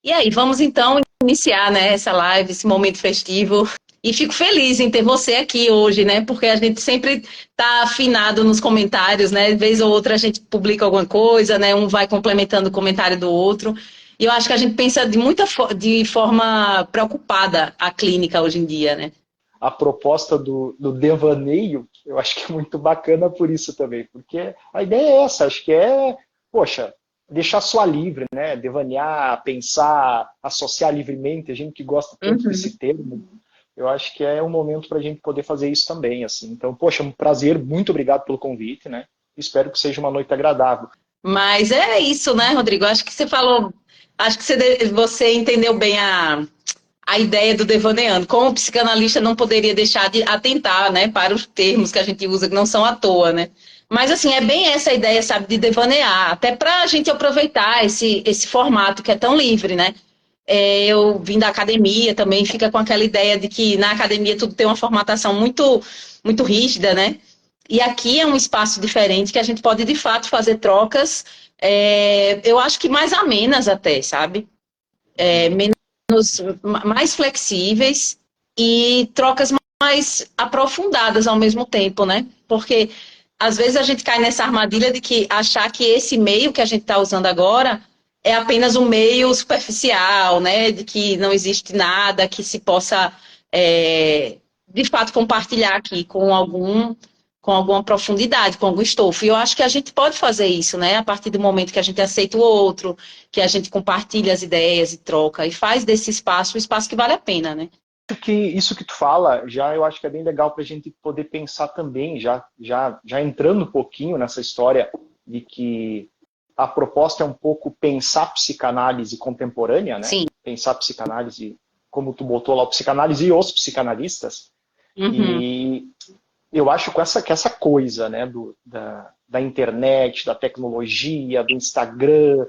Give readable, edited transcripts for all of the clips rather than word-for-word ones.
E aí, vamos então iniciar, né, essa live, esse momento festivo. E fico feliz em ter você aqui hoje, né? Porque a gente sempre está afinado nos comentários, né? De vez ou outra a gente publica alguma coisa, né? Um vai complementando o comentário do outro. E eu acho que a gente pensa de forma preocupada a clínica hoje em dia, né? A proposta do devaneio, eu acho que é muito bacana por isso também, porque a ideia é essa, acho que poxa, deixar só livre, né? Devanear, pensar, associar livremente, a gente que gosta tanto Uhum. desse termo, eu acho que é um momento para a gente poder fazer isso também, assim. Então, poxa, um prazer, muito obrigado pelo convite, né? Espero que seja uma noite agradável. Mas é isso, né, Rodrigo? Acho que você falou, acho que você entendeu bem a ideia do devaneando. Como psicanalista não poderia deixar de atentar, né, para os termos que a gente usa, que não são à toa, né? Mas, assim, é bem essa ideia, sabe, de devanear, até para a gente aproveitar esse formato que é tão livre, né? Eu vim da academia também, fica com aquela ideia de que na academia tudo tem uma formatação muito rígida, né? E aqui é um espaço diferente que a gente pode, de fato, fazer trocas, eu acho que mais amenas até, sabe? Uhum. Mais flexíveis e trocas mais aprofundadas ao mesmo tempo, né? Porque às vezes a gente cai nessa armadilha de que achar que esse meio que a gente está usando agora é apenas um meio superficial, né? De que não existe nada que se possa de fato compartilhar aqui com alguma profundidade, com algum estofo. E eu acho que a gente pode fazer isso, né? A partir do momento que a gente aceita o outro, que a gente compartilha as ideias e troca, e faz desse espaço um espaço que vale a pena, né? Que isso que tu fala, já eu acho que é bem legal para a gente poder pensar também, já entrando um pouquinho nessa história de que a proposta é um pouco pensar psicanálise contemporânea, né? Sim. Pensar psicanálise, como tu botou lá, o psicanálise e os psicanalistas. Uhum. E eu acho que essa coisa, né, da internet, da tecnologia, do Instagram,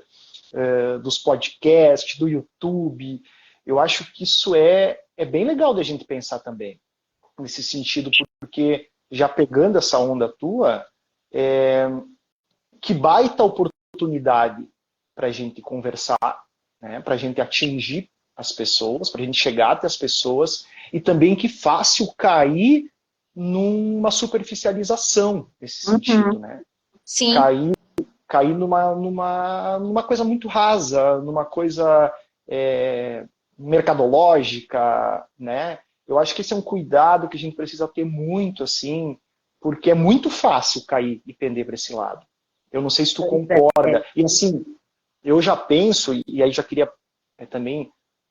dos podcasts, do YouTube, eu acho que isso é bem legal da gente pensar também, nesse sentido, porque já pegando essa onda tua, que baita oportunidade para a gente conversar, né, para a gente atingir as pessoas, para a gente chegar até as pessoas, e também que fácil cair numa superficialização nesse sentido, Uhum. né? Sim. Cair numa coisa muito rasa, numa coisa mercadológica, né? Eu acho que esse é um cuidado que a gente precisa ter muito, assim, porque é muito fácil cair e pender para esse lado. Eu não sei se tu Pois é. concorda. E assim, eu já penso, e aí já queria também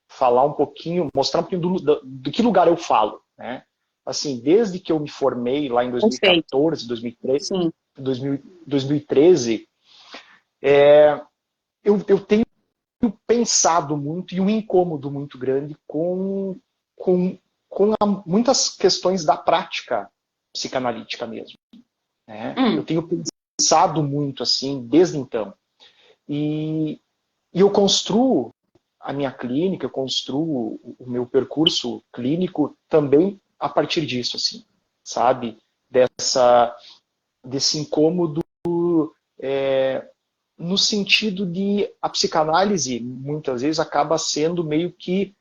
falar um pouquinho, mostrar um pouquinho do que lugar eu falo, né? Assim, desde que eu me formei lá em Perfeito. 2014, 2013, Sim. 2013, eu tenho pensado muito e um incômodo muito grande com, muitas questões da prática psicanalítica mesmo, né? Eu Hum. tenho pensado muito assim desde então. E, e eu construo a minha clínica, eu construo o meu percurso clínico também a partir disso, assim, sabe? Desse incômodo no sentido de a psicanálise muitas vezes acaba sendo meio que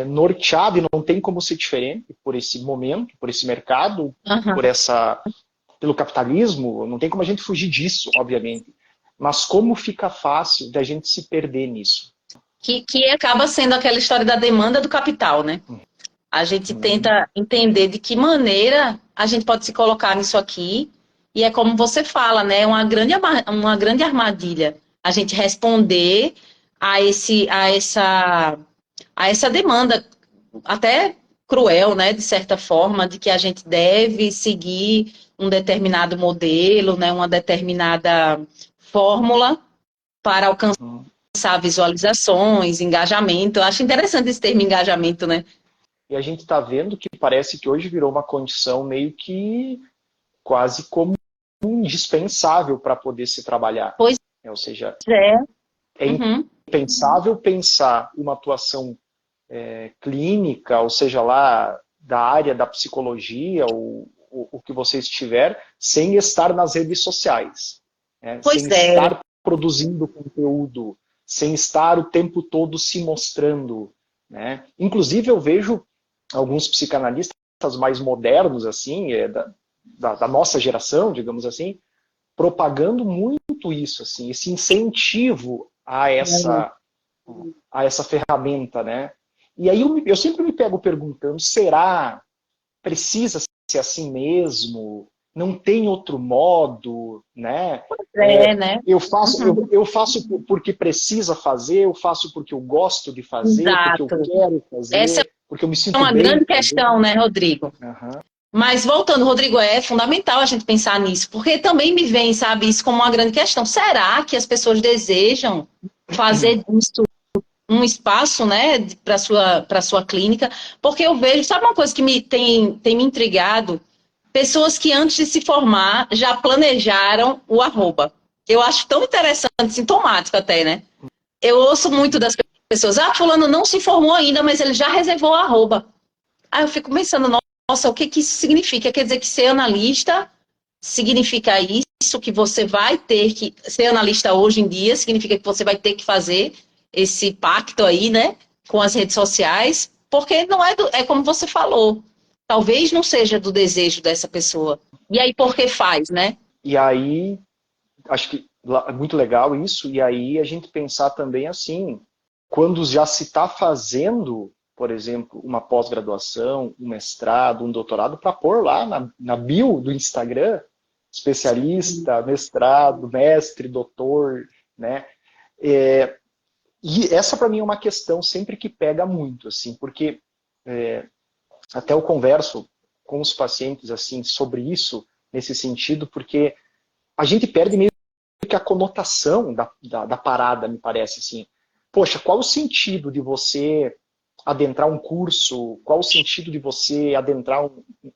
norteada e não tem como ser diferente por esse momento, por esse mercado, por Uhum. essa pelo capitalismo, não tem como a gente fugir disso, obviamente. Mas como fica fácil da gente se perder nisso? Que acaba sendo aquela história da demanda do capital, né? A gente Hum, tenta entender de que maneira a gente pode se colocar nisso aqui, e é como você fala, né? Uma grande armadilha a gente responder a essa demanda, até cruel, né? De certa forma, de que a gente deve seguir um determinado modelo, né? Uma determinada fórmula para alcançar hum. visualizações, engajamento. Eu acho interessante esse termo engajamento, né? E a gente está vendo que parece que hoje virou uma condição meio que quase como indispensável para poder se trabalhar. Pois Ou seja, é. é Uhum. impensável pensar uma atuação clínica, ou seja lá, da área da psicologia, ou o que você estiver, sem estar nas redes sociais, né? Pois Sem é. estar produzindo conteúdo, sem estar o tempo todo se mostrando, né? Inclusive eu vejo alguns psicanalistas mais modernos, assim, da nossa geração, digamos assim, propagando muito isso, assim, esse incentivo a essa ferramenta, né? E aí eu sempre me pego perguntando, será? Precisa ser assim mesmo? Não tem outro modo, né? Né? Eu faço porque precisa fazer, eu faço porque eu gosto de fazer, porque eu Exato. quero Essa fazer, porque eu me é sinto uma bem grande fazendo. questão, né, Rodrigo? Uhum. Mas voltando, Rodrigo, é fundamental a gente pensar nisso, porque também me vem, sabe, isso como uma grande questão. Será que as pessoas desejam fazer disso um espaço, né, para sua clínica? Porque eu vejo, sabe uma coisa que tem me intrigado? Pessoas que antes de se formar já planejaram o arroba. Eu acho tão interessante, sintomático até, né? Eu ouço muito das pessoas, fulano não se formou ainda, mas ele já reservou o arroba. Aí eu fico pensando, nossa, o que que isso significa? Quer dizer que ser analista significa isso, que você vai ter que ser analista hoje em dia, significa que você vai ter que fazer esse pacto aí, né, com as redes sociais, porque não é, é como você falou, talvez não seja do desejo dessa pessoa. E aí, por que faz, né? E aí, acho que é muito legal isso, e aí a gente pensar também assim, quando já se está fazendo, por exemplo, uma pós-graduação, um mestrado, um doutorado, para pôr lá na bio do Instagram, especialista, mestrado, mestre, doutor, né? E essa para mim é uma questão sempre que pega muito, assim, porque até eu converso com os pacientes assim sobre isso, nesse sentido, porque a gente perde meio que a conotação da parada, me parece assim. Poxa, qual o sentido de você adentrar um curso? Qual o sentido de você adentrar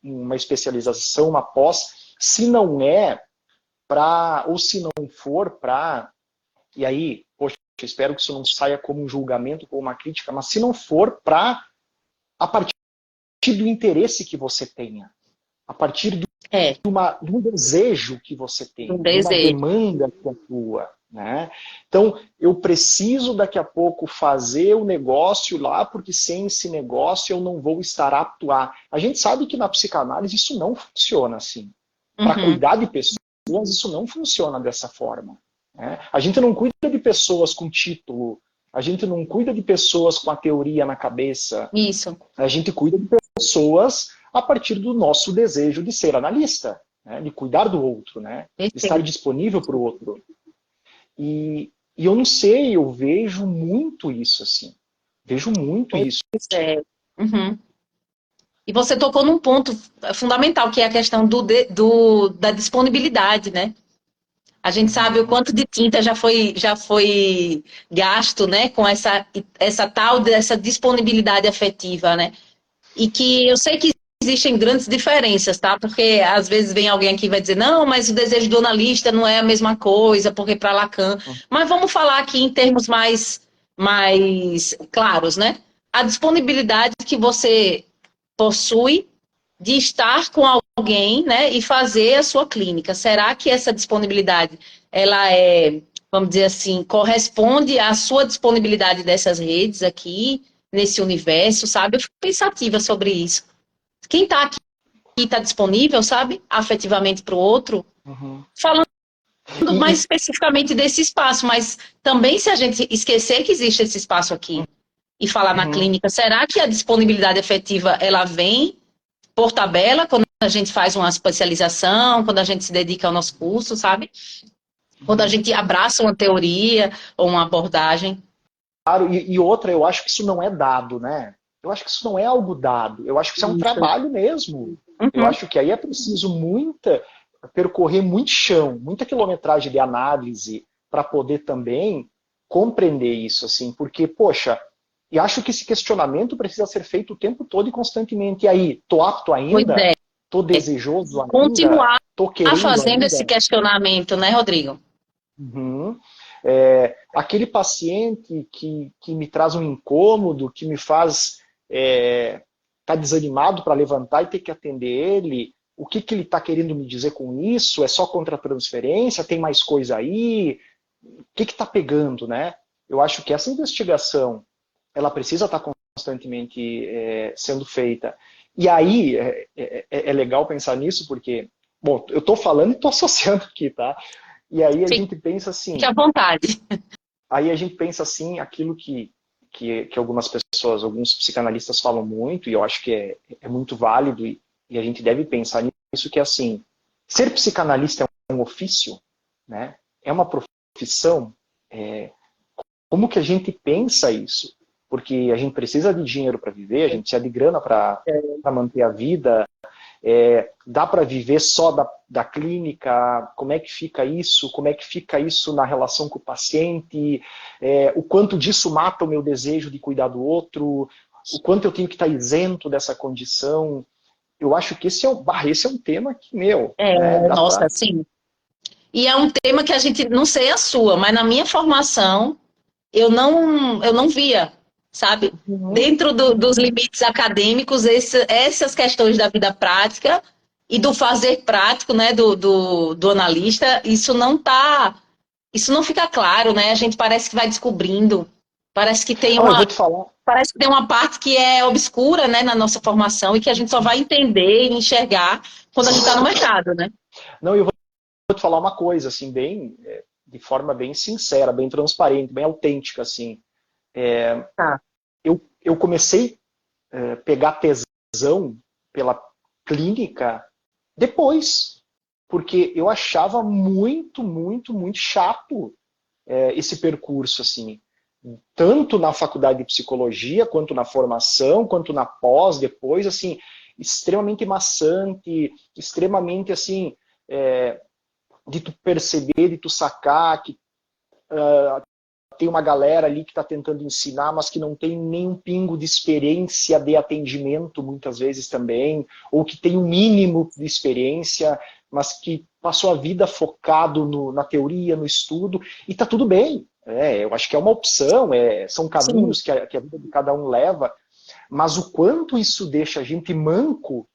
uma especialização, uma pós, se não é para, ou se não for para, e aí, poxa, eu espero que isso não saia como um julgamento, como uma crítica, mas se não for para, a partir do interesse que você tenha, a partir É, de um desejo que você um tem, de uma desejo. demanda que é tua, né? Então, eu preciso daqui a pouco fazer o negócio lá, porque sem esse negócio eu não vou estar apto a. A gente sabe que na psicanálise isso não funciona assim. Para Uhum. cuidar de pessoas, isso não funciona dessa forma, né? A gente não cuida de pessoas com título, a gente não cuida de pessoas com a teoria na cabeça, Isso, a gente cuida de pessoas a partir do nosso desejo de ser analista, né? De cuidar do outro, né? De estar perfeito. disponível para o outro. E eu não sei, eu vejo muito isso, assim. Vejo muito isso. Pois é. Uhum. E você tocou num ponto fundamental, que é a questão da disponibilidade, né? A gente sabe o Uhum. quanto de tinta já foi gasto, né, com essa tal dessa disponibilidade afetiva, né? E que eu sei que existem grandes diferenças, tá? Porque às vezes vem alguém aqui e vai dizer, não, mas o desejo do analista não é a mesma coisa, porque para Lacan. Mas vamos falar aqui em termos mais claros, né? A disponibilidade que você possui de estar com alguém, né, e fazer a sua clínica. Será que essa disponibilidade, ela é, vamos dizer assim, corresponde à sua disponibilidade dessas redes aqui, nesse universo, sabe? Eu fico pensativa sobre isso. Quem está aqui está disponível, sabe, afetivamente para o outro, Uhum. falando mais E, especificamente desse espaço, mas também se a gente esquecer que existe esse espaço aqui e falar na uhum. clínica, será que a disponibilidade efetiva ela vem por tabela, quando a gente faz uma especialização, quando a gente se dedica ao nosso curso, sabe? Quando a Uhum. gente abraça uma teoria ou uma abordagem. Claro, e outra, eu acho que isso não é dado, né? Eu acho que isso não é algo dado. Eu acho que isso é um Isso. trabalho mesmo. Eu Uhum. acho que aí é preciso percorrer muito chão, muita quilometragem de análise para poder também compreender isso, assim, porque, poxa, e acho que esse questionamento precisa ser feito o tempo todo e constantemente. E aí, tô apto Pois ainda? é, Tô desejoso ainda? continuar Tô querendo fazendo esse ainda? questionamento, né, Rodrigo? Uhum. Aquele paciente que me traz um incômodo, que me faz tá desanimado para levantar e ter que atender ele, o que, que ele está querendo me dizer com isso? É só contra transferência? Tem mais coisa aí? O que está pegando, né? eu acho que essa investigação, ela precisa estar constantemente sendo feita. E aí, é legal pensar nisso, porque, bom, eu estou falando e estou associando aqui, tá? E aí a gente pensa assim... Fique à vontade. Aí a gente pensa assim, aquilo que algumas pessoas, alguns psicanalistas falam muito, e eu acho que é muito válido, e a gente deve pensar nisso, que é assim, ser psicanalista é um ofício, né? É uma profissão. Como que a gente pensa isso? Porque a gente precisa de dinheiro para viver, a gente precisa de grana para manter a vida, dá para viver só da clínica? Como é que fica isso? Como é que fica isso na relação com o paciente? O quanto disso mata o meu desejo de cuidar do outro? O quanto eu tenho que estar isento dessa condição? Eu acho que esse é um tema que, né, nossa, sim. E é um tema que a gente, não sei a sua, mas na minha formação, eu não via, sabe? Dentro dos limites acadêmicos, essas questões da vida prática e do fazer prático, né, do analista, isso não fica claro, né? A gente parece que vai descobrindo, parece que tem eu vou te falar. parece que tem uma parte que é obscura, né, na nossa formação e que a gente só vai entender e enxergar quando a gente está no mercado, né? Não, eu vou te falar uma coisa, assim, de forma bem sincera, bem transparente, bem autêntica, assim. Tá. Eu comecei a pegar tesão pela clínica depois, porque eu achava muito, muito, muito chato esse percurso, assim. Tanto na faculdade de psicologia, quanto na formação, quanto na pós, depois, assim, extremamente maçante, extremamente, assim, de tu perceber, de tu sacar que tem uma galera ali que está tentando ensinar, mas que não tem nenhum pingo de experiência de atendimento, muitas vezes também, ou que tem um mínimo de experiência, mas que passou a vida focado na teoria, no estudo, e está tudo bem. Eu acho que é uma opção, são caminhos que a vida de cada um leva, mas o quanto isso deixa a gente manco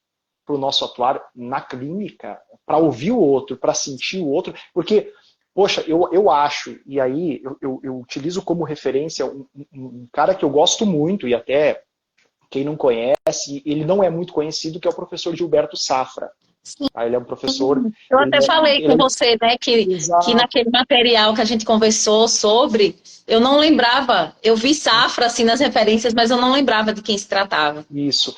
para o nosso atuar na clínica, para ouvir o outro, para sentir o outro, porque, poxa, eu acho, e aí eu utilizo como referência um cara que eu gosto muito, e até quem não conhece, ele não é muito conhecido, que é o professor Gilberto Safra. Ele é um professor... Eu até falei com você, né, que naquele material que a gente conversou sobre, eu não lembrava, eu vi Safra assim nas referências, mas eu não lembrava de quem se tratava. Isso.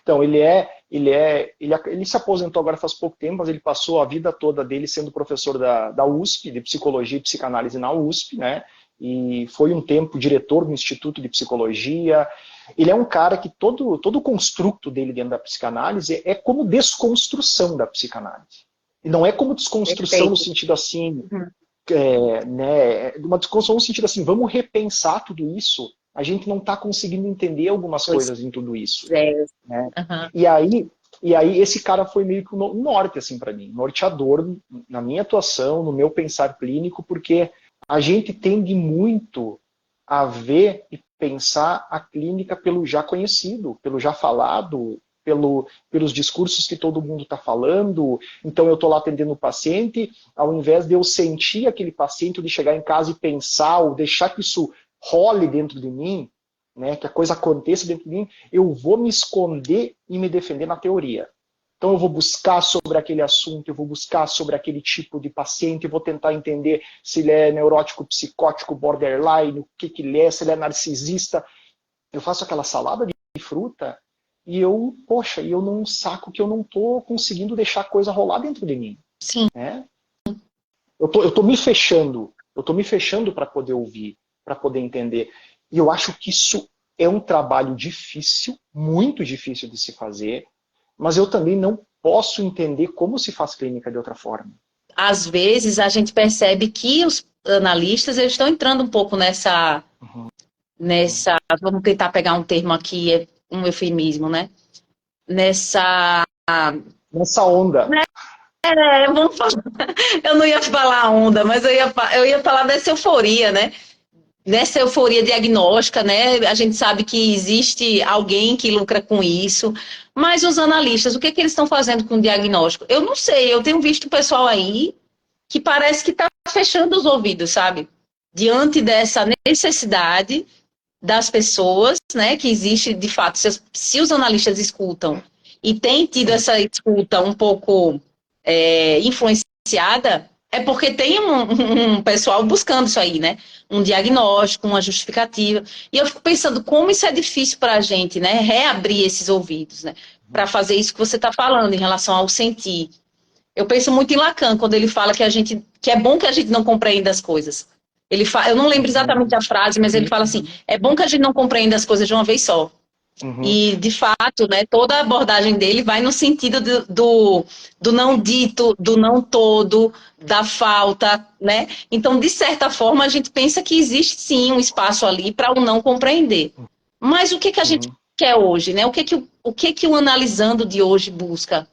Então, ele se aposentou agora faz pouco tempo, mas ele passou a vida toda dele sendo professor da USP, de Psicologia e Psicanálise na USP, né? E foi um tempo diretor do Instituto de Psicologia. Ele é um cara que todo o construto dele dentro da psicanálise é como desconstrução da psicanálise. E não é como desconstrução no sentido assim, uma desconstrução no sentido assim, vamos repensar tudo isso. A gente não está conseguindo entender algumas coisas em tudo isso. Né? E aí esse cara foi meio que um norte assim, para mim, norteador na minha atuação, no meu pensar clínico, porque a gente tende muito a ver e pensar a clínica pelo já conhecido, pelo já falado, pelos discursos que todo mundo está falando. Então eu estou lá atendendo o paciente, ao invés de eu sentir aquele paciente, ou de chegar em casa e pensar, ou deixar que isso role dentro de mim, né, que a coisa aconteça dentro de mim, eu vou me esconder e me defender na teoria. Então eu vou buscar sobre aquele assunto, eu vou buscar sobre aquele tipo de paciente, eu vou tentar entender se ele é neurótico, psicótico, borderline, o que ele é, se ele é narcisista. Eu faço aquela salada de fruta e eu não saco que eu não estou conseguindo deixar a coisa rolar dentro de mim. Sim. Né? Eu tô me fechando para poder ouvir, para poder entender. E eu acho que isso é um trabalho difícil, muito difícil de se fazer, mas eu também não posso entender como se faz clínica de outra forma. Às vezes a gente percebe que os analistas eles estão entrando um pouco nessa, vamos tentar pegar um termo aqui, um eufemismo, né? Nessa onda. Vamos falar. Eu não ia falar onda, mas eu ia falar dessa euforia, né? Nessa euforia diagnóstica, né? A gente sabe que existe alguém que lucra com isso, mas os analistas, o que eles estão fazendo com o diagnóstico? Eu não sei, eu tenho visto o pessoal aí que parece que está fechando os ouvidos, sabe? diante dessa necessidade das pessoas, né, que existe, de fato, se os analistas escutam e têm tido essa escuta um pouco influenciada, é porque tem um pessoal buscando isso aí, né? Um diagnóstico, uma justificativa. E eu fico pensando como isso é difícil para a gente, né? Reabrir esses ouvidos, né? Para fazer isso que você está falando em relação ao sentir. Eu penso muito em Lacan, quando ele fala que é bom que a gente não compreenda as coisas. Eu não lembro exatamente a frase, mas ele fala assim: é bom que a gente não compreenda as coisas de uma vez só. Uhum. E, de fato, né, toda a abordagem dele vai no sentido do não dito, do não todo, da falta, né? Então, de certa forma, a gente pensa que existe sim um espaço ali para o não compreender. Mas o que que a gente quer hoje, né? O que que o analisando de hoje busca?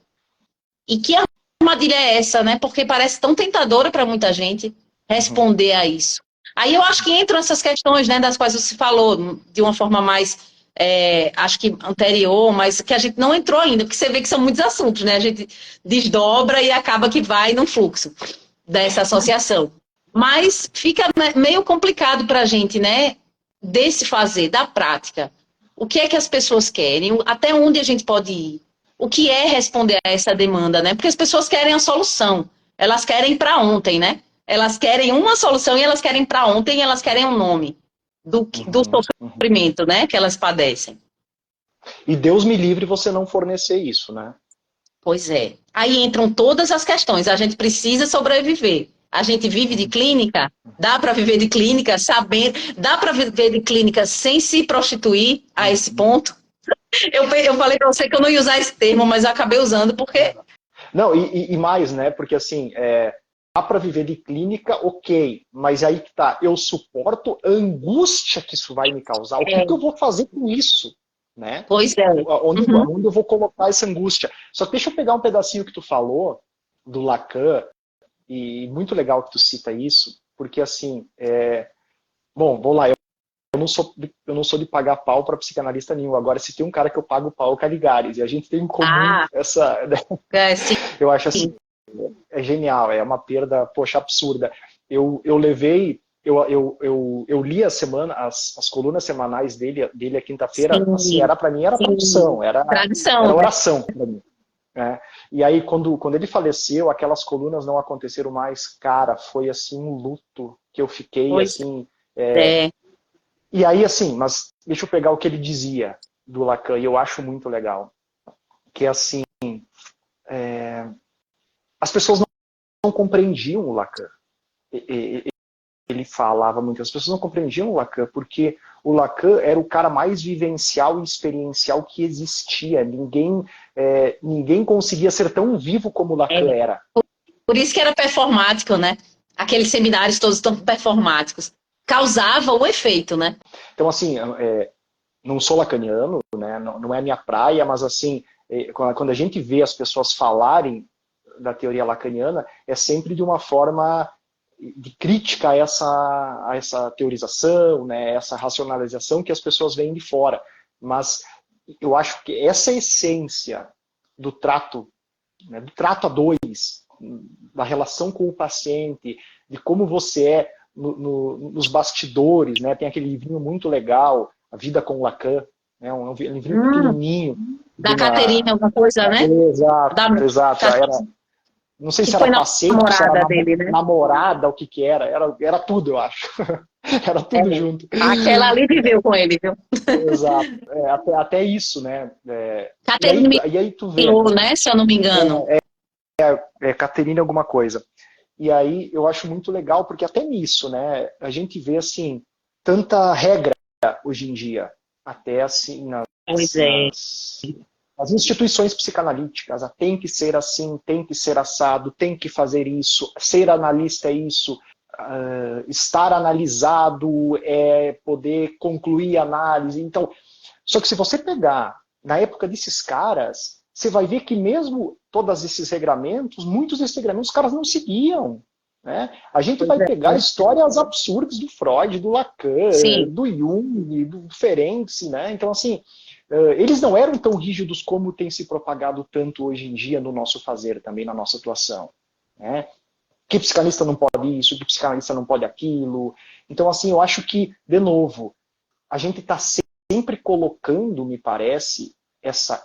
E que armadilha é essa, né? Porque parece tão tentadora para muita gente responder a isso. Aí eu acho que entram essas questões, né, das quais você falou, de uma forma mais, acho que anterior, mas que a gente não entrou ainda, porque você vê que são muitos assuntos, né? A gente desdobra e acaba que vai num fluxo dessa associação. Mas fica meio complicado para a gente, né, desse fazer, da prática. O que é que as pessoas querem? Até onde a gente pode ir? O que é responder a essa demanda, né? Porque as pessoas querem a solução. Elas querem para ontem, né? Elas querem uma solução e elas querem para ontem e elas querem um nome do sofrimento, né? Que elas padecem. E Deus me livre você não fornecer isso, né? Pois é. Aí entram todas as questões. A gente precisa sobreviver. A gente vive de clínica? Dá para viver de clínica sabendo? Dá para viver de clínica sem se prostituir a esse ponto? Eu falei para você que eu não ia usar esse termo, mas eu acabei usando porque... Não, e mais, né? Porque assim, dá para viver de clínica, ok, mas aí que tá, eu suporto a angústia que isso vai me causar. O que eu vou fazer com isso? Né? Pois é. Onde eu vou colocar essa angústia? Só que deixa eu pegar um pedacinho que tu falou do Lacan, e muito legal que tu cita isso, porque assim, bom, vamos lá, eu não sou de pagar pau para psicanalista nenhum. Agora, se tem um cara que eu pago pau, é o Caligares, e a gente tem em comum essa... Sim. Eu acho assim, é genial, é uma perda, poxa, absurda. Eu levei, eu li as colunas semanais dele a quinta-feira, assim, para mim era tradução, era oração para mim. Né? E aí, quando ele faleceu, aquelas colunas não aconteceram mais, cara, foi assim um luto que eu fiquei, assim... E aí, assim, mas deixa eu pegar o que ele dizia do Lacan, e eu acho muito legal, que é assim, as pessoas não compreendiam o Lacan. Ele falava muito, as pessoas não compreendiam o Lacan, porque o Lacan era o cara mais vivencial e experiencial que existia. Ninguém conseguia ser tão vivo como o Lacan era. Por isso que era performático, né? Aqueles seminários todos tão performáticos. Causava o efeito, né? Então, assim, não sou lacaniano, né? Não é a minha praia, mas assim, quando a gente vê as pessoas falarem da teoria lacaniana, é sempre de uma forma de crítica a essa teorização, né? Essa racionalização que as pessoas veem de fora. Mas eu acho que essa essência do trato, né? Do trato a dois, da relação com o paciente, de como você é nos bastidores, né? Tem aquele livrinho muito legal, A Vida com Lacan, né? Um livrinho pequenininho. Da Caterina, alguma coisa, né? Exato. Não sei se era paciente, se era dele, né? namorada, o que era. Era tudo, eu acho. Era tudo junto. Aquela ali viveu com ele, viu? Exato. Até isso, né? Caterina e aí tu vê, né? Se eu não me engano. Caterina alguma coisa. E aí eu acho muito legal, porque até nisso, né? A gente vê, assim, tanta regra hoje em dia. Até, assim, as instituições psicanalíticas, tem que ser assim, tem que ser assado, tem que fazer isso, ser analista é isso, estar analisado é poder concluir a análise. Então, só que se você pegar na época desses caras, você vai ver que mesmo todos esses regramentos, muitos desses regramentos os caras não seguiam. Né? A gente vai pegar histórias absurdas do Freud, do Lacan, do Jung, do Ferenczi, né? Então, assim, eles não eram tão rígidos como tem se propagado tanto hoje em dia no nosso fazer, também na nossa atuação. Né? que psicanalista não pode isso, que psicanalista não pode aquilo. Então, assim, eu acho que, de novo, a gente está sempre colocando, me parece, essa,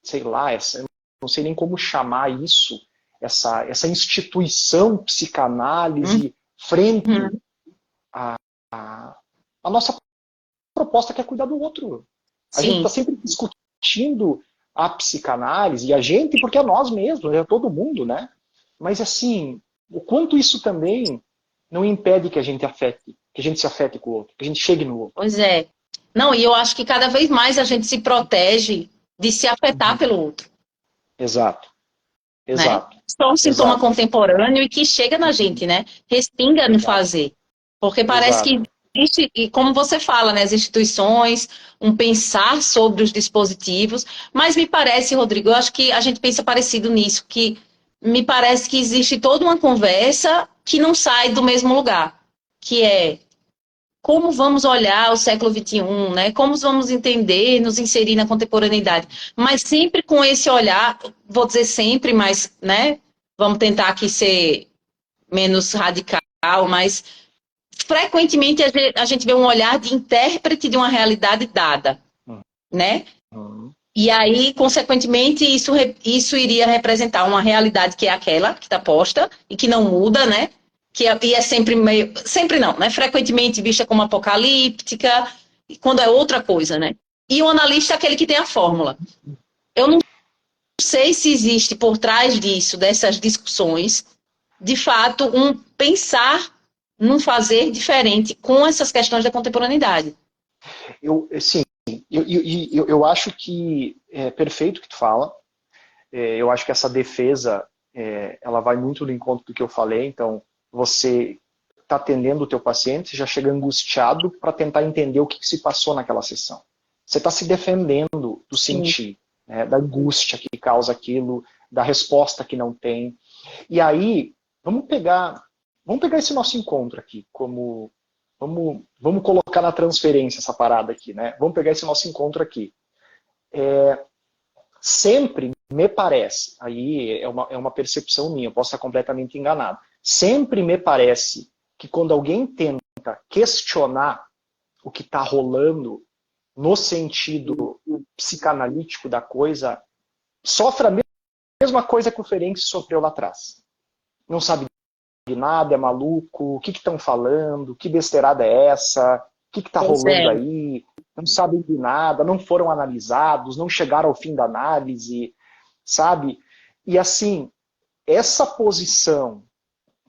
sei lá, essa, não sei nem como chamar isso, essa instituição psicanálise frente Uhum. à, à nossa proposta, que é cuidar do outro. A gente está Sim. sempre discutindo a psicanálise, e a gente, porque é nós mesmos, é todo mundo, né? Mas assim, o quanto isso também não impede que a gente afete, que a gente se afete com o outro, que a gente chegue no outro. Pois é. Não, e eu acho que cada vez mais a gente se protege de se afetar Uhum. pelo outro, Exato, né? exato, Isso é um sintoma exato. contemporâneo e que chega na Uhum. gente, né? Respinga no Exato, fazer. Porque parece que exato. existe, e como você fala, né, as instituições, um pensar sobre os dispositivos, mas me parece, Rodrigo, eu acho que a gente pensa parecido nisso, que me parece que existe toda uma conversa que não sai do mesmo lugar, que é como vamos olhar o século XXI, né? Como vamos entender, nos inserir na contemporaneidade, mas sempre com esse olhar, vou dizer sempre, mas, né? Vamos tentar aqui ser menos radical, mas frequentemente a gente vê um olhar de intérprete de uma realidade dada, né? Uhum. E aí, consequentemente, isso iria representar uma realidade que é aquela que está posta e que não muda, né? E é sempre meio. Sempre não, né? Frequentemente vista como apocalíptica, quando é outra coisa, né? E o analista é aquele que tem a fórmula. Eu não sei se existe por trás disso, dessas discussões, de fato, um pensar num fazer diferente com essas questões da contemporaneidade. Sim, eu acho que é perfeito o que tu fala. Eu acho que essa defesa, ela vai muito no encontro do que eu falei. Então, você está atendendo o teu paciente, já chega angustiado para tentar entender o que se passou naquela sessão. Você está se defendendo do Sim. sentir, né, da angústia que causa aquilo, da resposta que não tem. E aí, vamos pegar esse nosso encontro aqui como vamos colocar na transferência essa parada aqui, né? Vamos pegar esse nosso encontro aqui. Sempre me parece, aí é uma percepção minha, eu posso estar completamente enganado. Sempre me parece que quando alguém tenta questionar o que está rolando no sentido psicanalítico da coisa, sofre a mesma coisa que o Ferenc sofreu lá atrás. Não sabe de nada, é maluco, o que estão falando, que besteirada é essa, o que está Pois é. rolando aí, não sabem de nada, não foram analisados, não chegaram ao fim da análise, sabe? E assim, essa posição,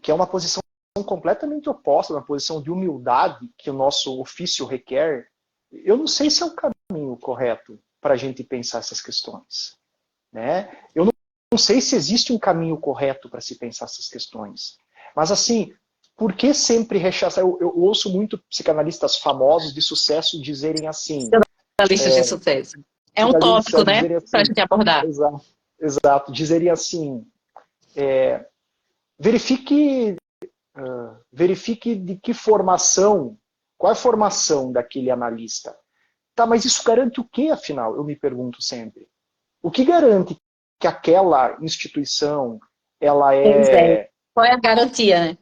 que é uma posição completamente oposta, uma posição de humildade que o nosso ofício requer, eu não sei se é o caminho correto para a gente pensar essas questões, né? Eu não sei se existe um caminho correto para se pensar essas questões. Mas assim, por que sempre rechaçar? Eu ouço muito psicanalistas famosos de sucesso dizerem assim, Listas de sucesso. É um tópico, psicanalistas né? dizerem Para a assim, gente abordar. exato, exato, dizerem assim, verifique, verifique de que formação, qual é a formação daquele analista. Tá, mas isso garante o que, afinal? Eu me pergunto sempre. O que garante que aquela instituição, ela Pois é. é, Qual é a garantia, né?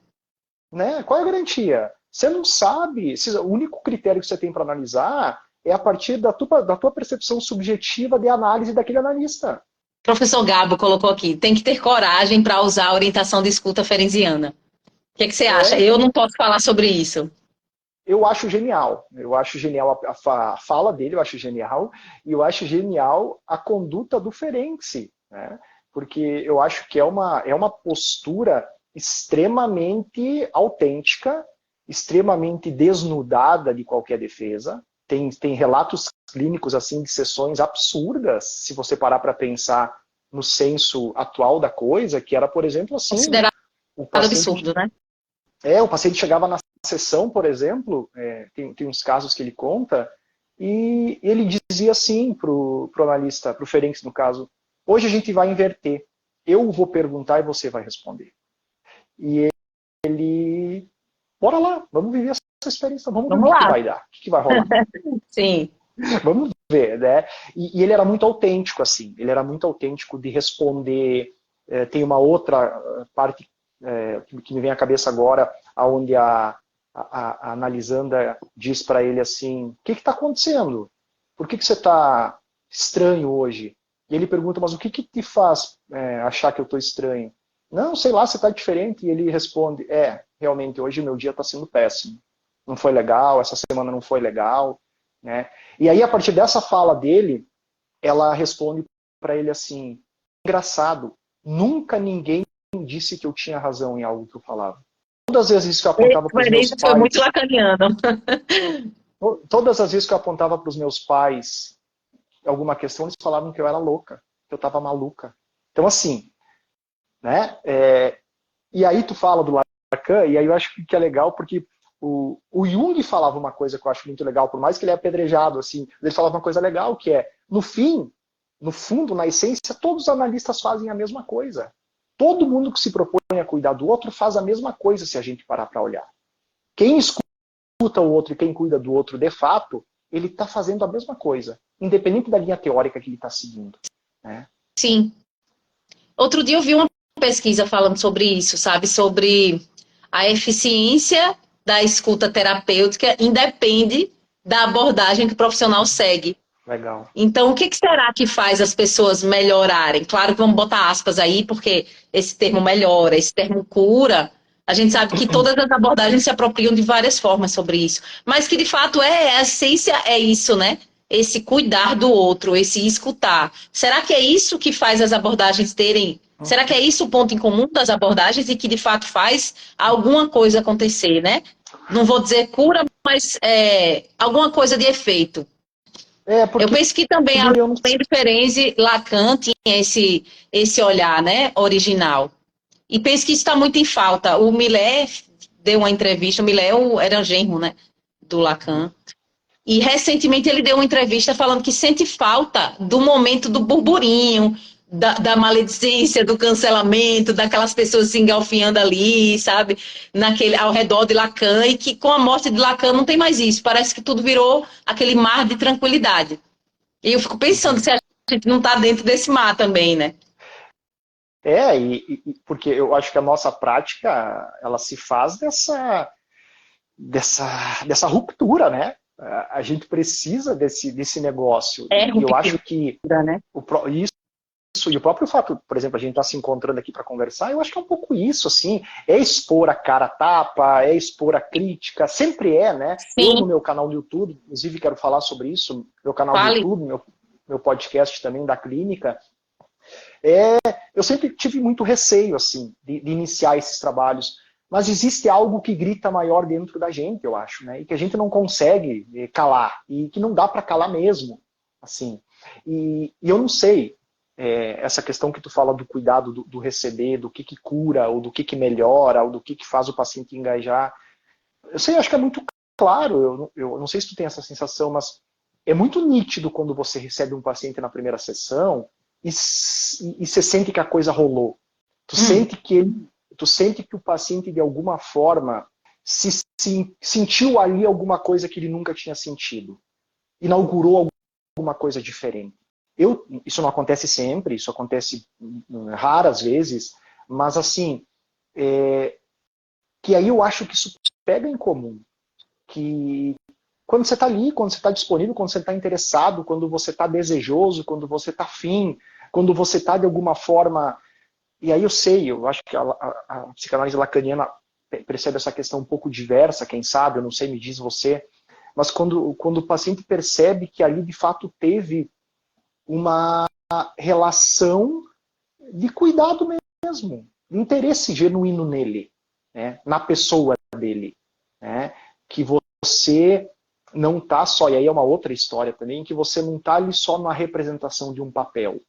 né? Qual é a garantia? Você não sabe. O único critério que você tem para analisar é a partir da tua percepção subjetiva de análise daquele analista. O professor Gabo colocou aqui, tem que ter coragem para usar a orientação de escuta ferenciana. O que você acha? Eu Então, não posso falar sobre isso. eu acho genial. Eu acho genial a fala dele, eu acho genial. E eu acho genial a conduta do Ferenczi, né? Porque eu acho que é uma postura extremamente autêntica, extremamente desnudada de qualquer defesa. Tem relatos clínicos assim de sessões absurdas, se você parar para pensar no senso atual da coisa, que era, por exemplo, assim, Considerado o paciente absurdo, né? o paciente chegava na sessão, por exemplo, tem uns casos que ele conta, e ele dizia assim pro analista, pro Ferenc no caso, hoje a gente vai inverter, eu vou perguntar e você vai responder. E ele, bora lá, vamos viver essa experiência, vamos ver o Vamos que, que lá. vai dar, o que, que vai rolar. Sim. Vamos ver, né? E ele era muito autêntico, assim, ele era muito autêntico de responder. Tem uma outra parte que me vem à cabeça agora, onde a Analisanda diz para ele assim, o que está acontecendo? Por que você está estranho hoje? E ele pergunta, mas o que te faz achar que eu estou estranho? Não, sei lá, você está diferente. E ele responde, realmente, hoje meu dia está sendo péssimo. Não foi legal, essa semana não foi legal. Né? E aí, a partir dessa fala dele, ela responde para ele assim, engraçado, nunca ninguém disse que eu tinha razão em algo que eu falava. Todas as vezes que eu apontava para os meus Foi pais... muito lacaniano. Todas as vezes que eu apontava para os meus pais alguma questão, eles falavam que eu era louca, que eu estava maluca. Então, assim, né? E aí tu fala do Lacan, e aí eu acho que é legal porque o Jung falava uma coisa que eu acho muito legal, por mais que ele é apedrejado, assim, ele falava uma coisa legal, que é, no fim, no fundo, na essência, todos os analistas fazem a mesma coisa. Todo mundo que se propõe a cuidar do outro faz a mesma coisa se a gente parar para olhar. Quem escuta o outro e quem cuida do outro, de fato, ele está fazendo a mesma coisa, independente da linha teórica que ele está seguindo. Né? Sim. Outro dia eu vi uma pesquisa falando sobre isso, sabe? Sobre a eficiência da escuta terapêutica independe da abordagem que o profissional segue. Legal. Então, o que será que faz as pessoas melhorarem? Claro que vamos botar aspas aí, porque esse termo melhora, esse termo cura. A gente sabe que todas as abordagens se apropriam de várias formas sobre isso. Mas que, de fato, a essência é isso, né? Esse cuidar do outro, esse escutar. Será que é isso que faz as abordagens terem... Será que é isso o ponto em comum das abordagens e que, de fato, faz alguma coisa acontecer, né? Não vou dizer cura, mas alguma coisa de efeito. Eu Porque penso que também, eu não... além do Ferenczi, Lacan tinha esse olhar, né, original. E penso que isso está muito em falta. O Millet deu uma entrevista, o Millet era genro, né, do Lacan. E recentemente ele deu uma entrevista falando que sente falta do momento do burburinho, da maledicência, do cancelamento, daquelas pessoas se engalfinhando ali, sabe? Ao redor de Lacan, e que com a morte de Lacan não tem mais isso. Parece que tudo virou aquele mar de tranquilidade. E eu fico pensando se a gente não está dentro desse mar também, né? Porque eu acho que a nossa prática, ela se faz dessa ruptura, né? A gente precisa desse negócio. E eu acho que né? Isso, e o próprio fato, por exemplo, a gente está se encontrando aqui para conversar, eu acho que é um pouco isso, assim, é expor a cara a tapa, é expor a crítica, sempre né? Sim. Eu no meu canal do YouTube, inclusive quero falar sobre isso, meu canal do YouTube, meu podcast também da clínica, eu sempre tive muito receio, assim, de iniciar esses trabalhos, mas existe algo que grita maior dentro da gente, eu acho, né? E que a gente não consegue calar, e que não dá para calar mesmo, assim. E eu não sei, essa questão que tu fala do cuidado do receber, do que cura, ou do que melhora, ou do que faz o paciente engajar. Eu sei, acho que é muito claro, eu não sei se tu tem essa sensação, mas é muito nítido quando você recebe um paciente na primeira sessão e você sente que a coisa rolou. Tu sente que o paciente, de alguma forma, sentiu ali alguma coisa que ele nunca tinha sentido. Inaugurou alguma coisa diferente. Isso não acontece sempre, isso acontece raras vezes, mas assim, que aí eu acho que isso pega em comum. Que quando você está ali, quando você está disponível, quando você está interessado, quando você está desejoso, quando você está afim, quando você está de alguma forma... E aí eu acho que a psicanálise lacaniana percebe essa questão um pouco diversa, quem sabe, eu não sei, me diz você, mas quando o paciente percebe que ali de fato teve uma relação de cuidado mesmo, de interesse genuíno nele, né, na pessoa dele, né, que você não está só, e aí é uma outra história também, que você não está ali só na representação de um papel,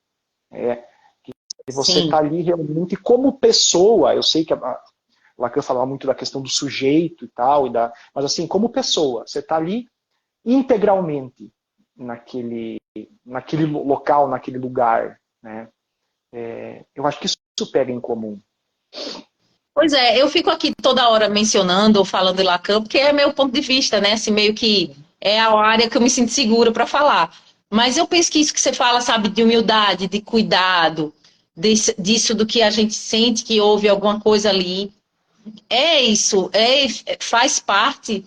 que você está ali realmente como pessoa. Eu sei que Lacan falava muito da questão do sujeito e tal, mas assim, como pessoa, você está ali integralmente naquele local, naquele lugar, né? Eu acho que isso pega em comum. Pois é, eu fico aqui toda hora mencionando ou falando de Lacan, porque é meu ponto de vista, né? Assim, meio que é a área que eu me sinto segura para falar. Mas eu penso que isso que você fala, sabe, de humildade, de cuidado, disso do que a gente sente que houve alguma coisa ali. É isso, faz parte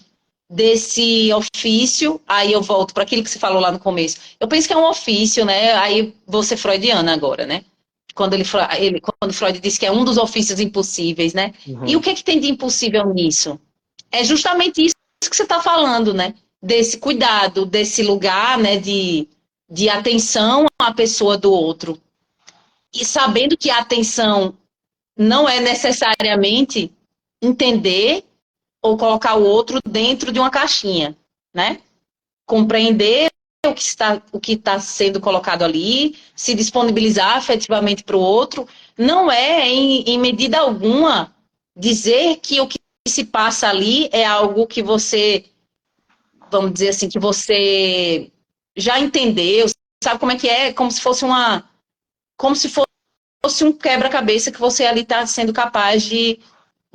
desse ofício. Aí eu volto para aquilo que você falou lá no começo. Eu penso que é um ofício, né? Aí você freudiana agora, né? Quando Freud diz que é um dos ofícios impossíveis, né? E o Uhum. que é que tem de impossível nisso? É justamente isso que você está falando, né? Desse cuidado, desse lugar, né? De atenção à pessoa do outro. E sabendo que a atenção não é necessariamente entender ou colocar o outro dentro de uma caixinha, né? Compreender o que está sendo colocado ali, se disponibilizar afetivamente para o outro, não é, em medida alguma, dizer que o que se passa ali é algo que você, vamos dizer assim, que você já entendeu, sabe como é que é? Como se fosse um quebra-cabeça que você ali está sendo capaz de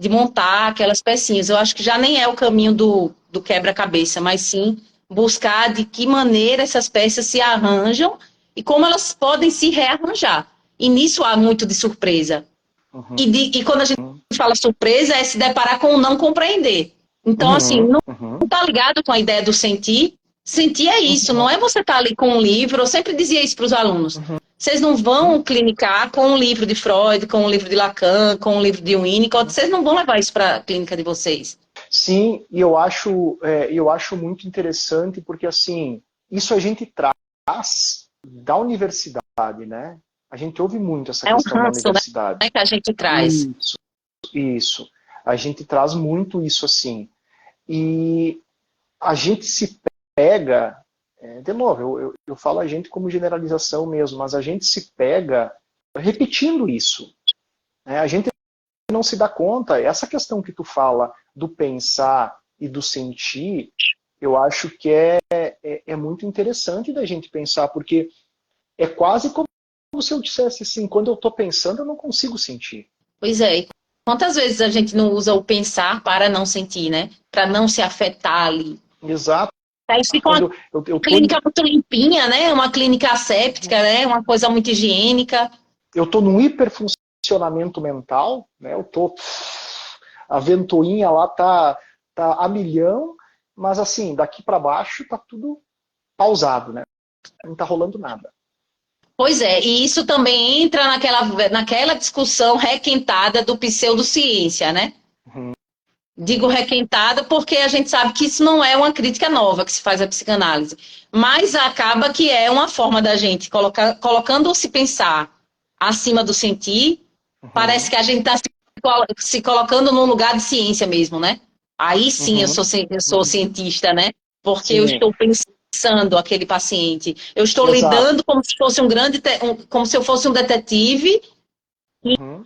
montar aquelas pecinhas. Eu acho que já nem é o caminho do quebra-cabeça, mas sim buscar de que maneira essas peças se arranjam e como elas podem se rearranjar. E nisso há muito de surpresa. Uhum. E quando a gente fala surpresa, é se deparar com o não compreender. Então, assim, Uhum. não Uhum. está ligado com a ideia do sentir. Sentir é isso, não Uhum. é você estar ali com um livro. Eu sempre dizia isso para os alunos. Uhum. Vocês não vão clinicar com um livro de Freud, com um livro de Lacan, com um livro de Winnicott. Vocês não vão levar isso para a clínica de vocês. Sim, e eu acho muito interessante porque, assim, isso a gente traz da universidade, né? A gente ouve muito essa É um questão da ranço, universidade. né, que a gente traz. Isso, isso. A gente traz muito isso, assim. E a gente se pega, de novo, eu falo a gente como generalização mesmo, mas a gente se pega repetindo isso, né? A gente não se dá conta. Essa questão que tu fala do pensar e do sentir, eu acho que é muito interessante da gente pensar, porque é quase como se eu dissesse assim, quando eu estou pensando, eu não consigo sentir. Pois é. E quantas vezes a gente não usa o pensar para não sentir, né? Para não se afetar ali. Exato. Aí fica uma Quando eu tô, clínica muito limpinha, né? Uma clínica asséptica, né? Uma coisa muito higiênica. eu tô num hiperfuncionamento mental, né? Eu tô a ventoinha lá tá a milhão, mas assim, daqui para baixo tá tudo pausado, né? Não tá rolando nada. Pois é, e isso também entra naquela discussão requentada do pseudociência, né? Uhum. Digo requentada porque a gente sabe que isso não é uma crítica nova que se faz à psicanálise, mas acaba que é uma forma da gente colocando o se pensar acima do sentir, parece Uhum. que a gente está se colocando num lugar de ciência mesmo, né? Aí sim Uhum. eu sou cientista, né? Porque eu Sim, estou pensando aquele paciente, eu estou exato. lidando como se fosse como se eu fosse um detetive Uhum.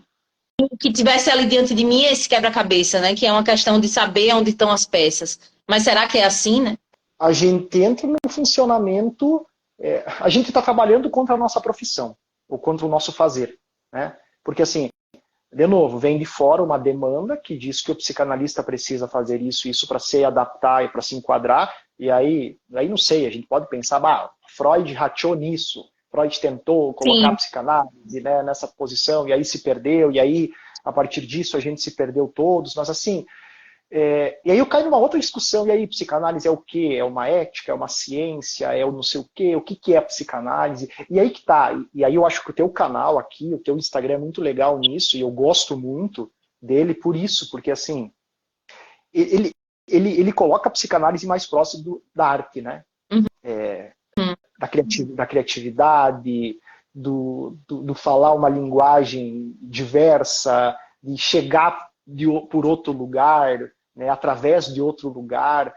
que tivesse ali diante de mim esse quebra-cabeça, né? Que é uma questão de saber onde estão as peças. Mas será que é assim, né? A gente entra no funcionamento, a gente está trabalhando contra a nossa profissão, ou contra o nosso fazer, né? Porque assim, de novo, vem de fora uma demanda que diz que o psicanalista precisa fazer isso para se adaptar e para se enquadrar, e aí não sei, a gente pode pensar, bah, Freud rachou nisso, Freud tentou colocar a Sim, psicanálise, né, nessa posição, e aí se perdeu, e aí a partir disso a gente se perdeu todos, mas assim, e aí eu caio numa outra discussão, e aí psicanálise é o quê? É uma ética, é uma ciência, é o não sei o que é a psicanálise? E aí que tá, e aí eu acho que o teu canal aqui, o teu Instagram é muito legal nisso, e eu gosto muito dele por isso, porque assim, ele, ele coloca a psicanálise mais próximo da arte, né? uhum, Da criatividade, do falar uma linguagem diversa, de chegar por outro lugar, né, através de outro lugar.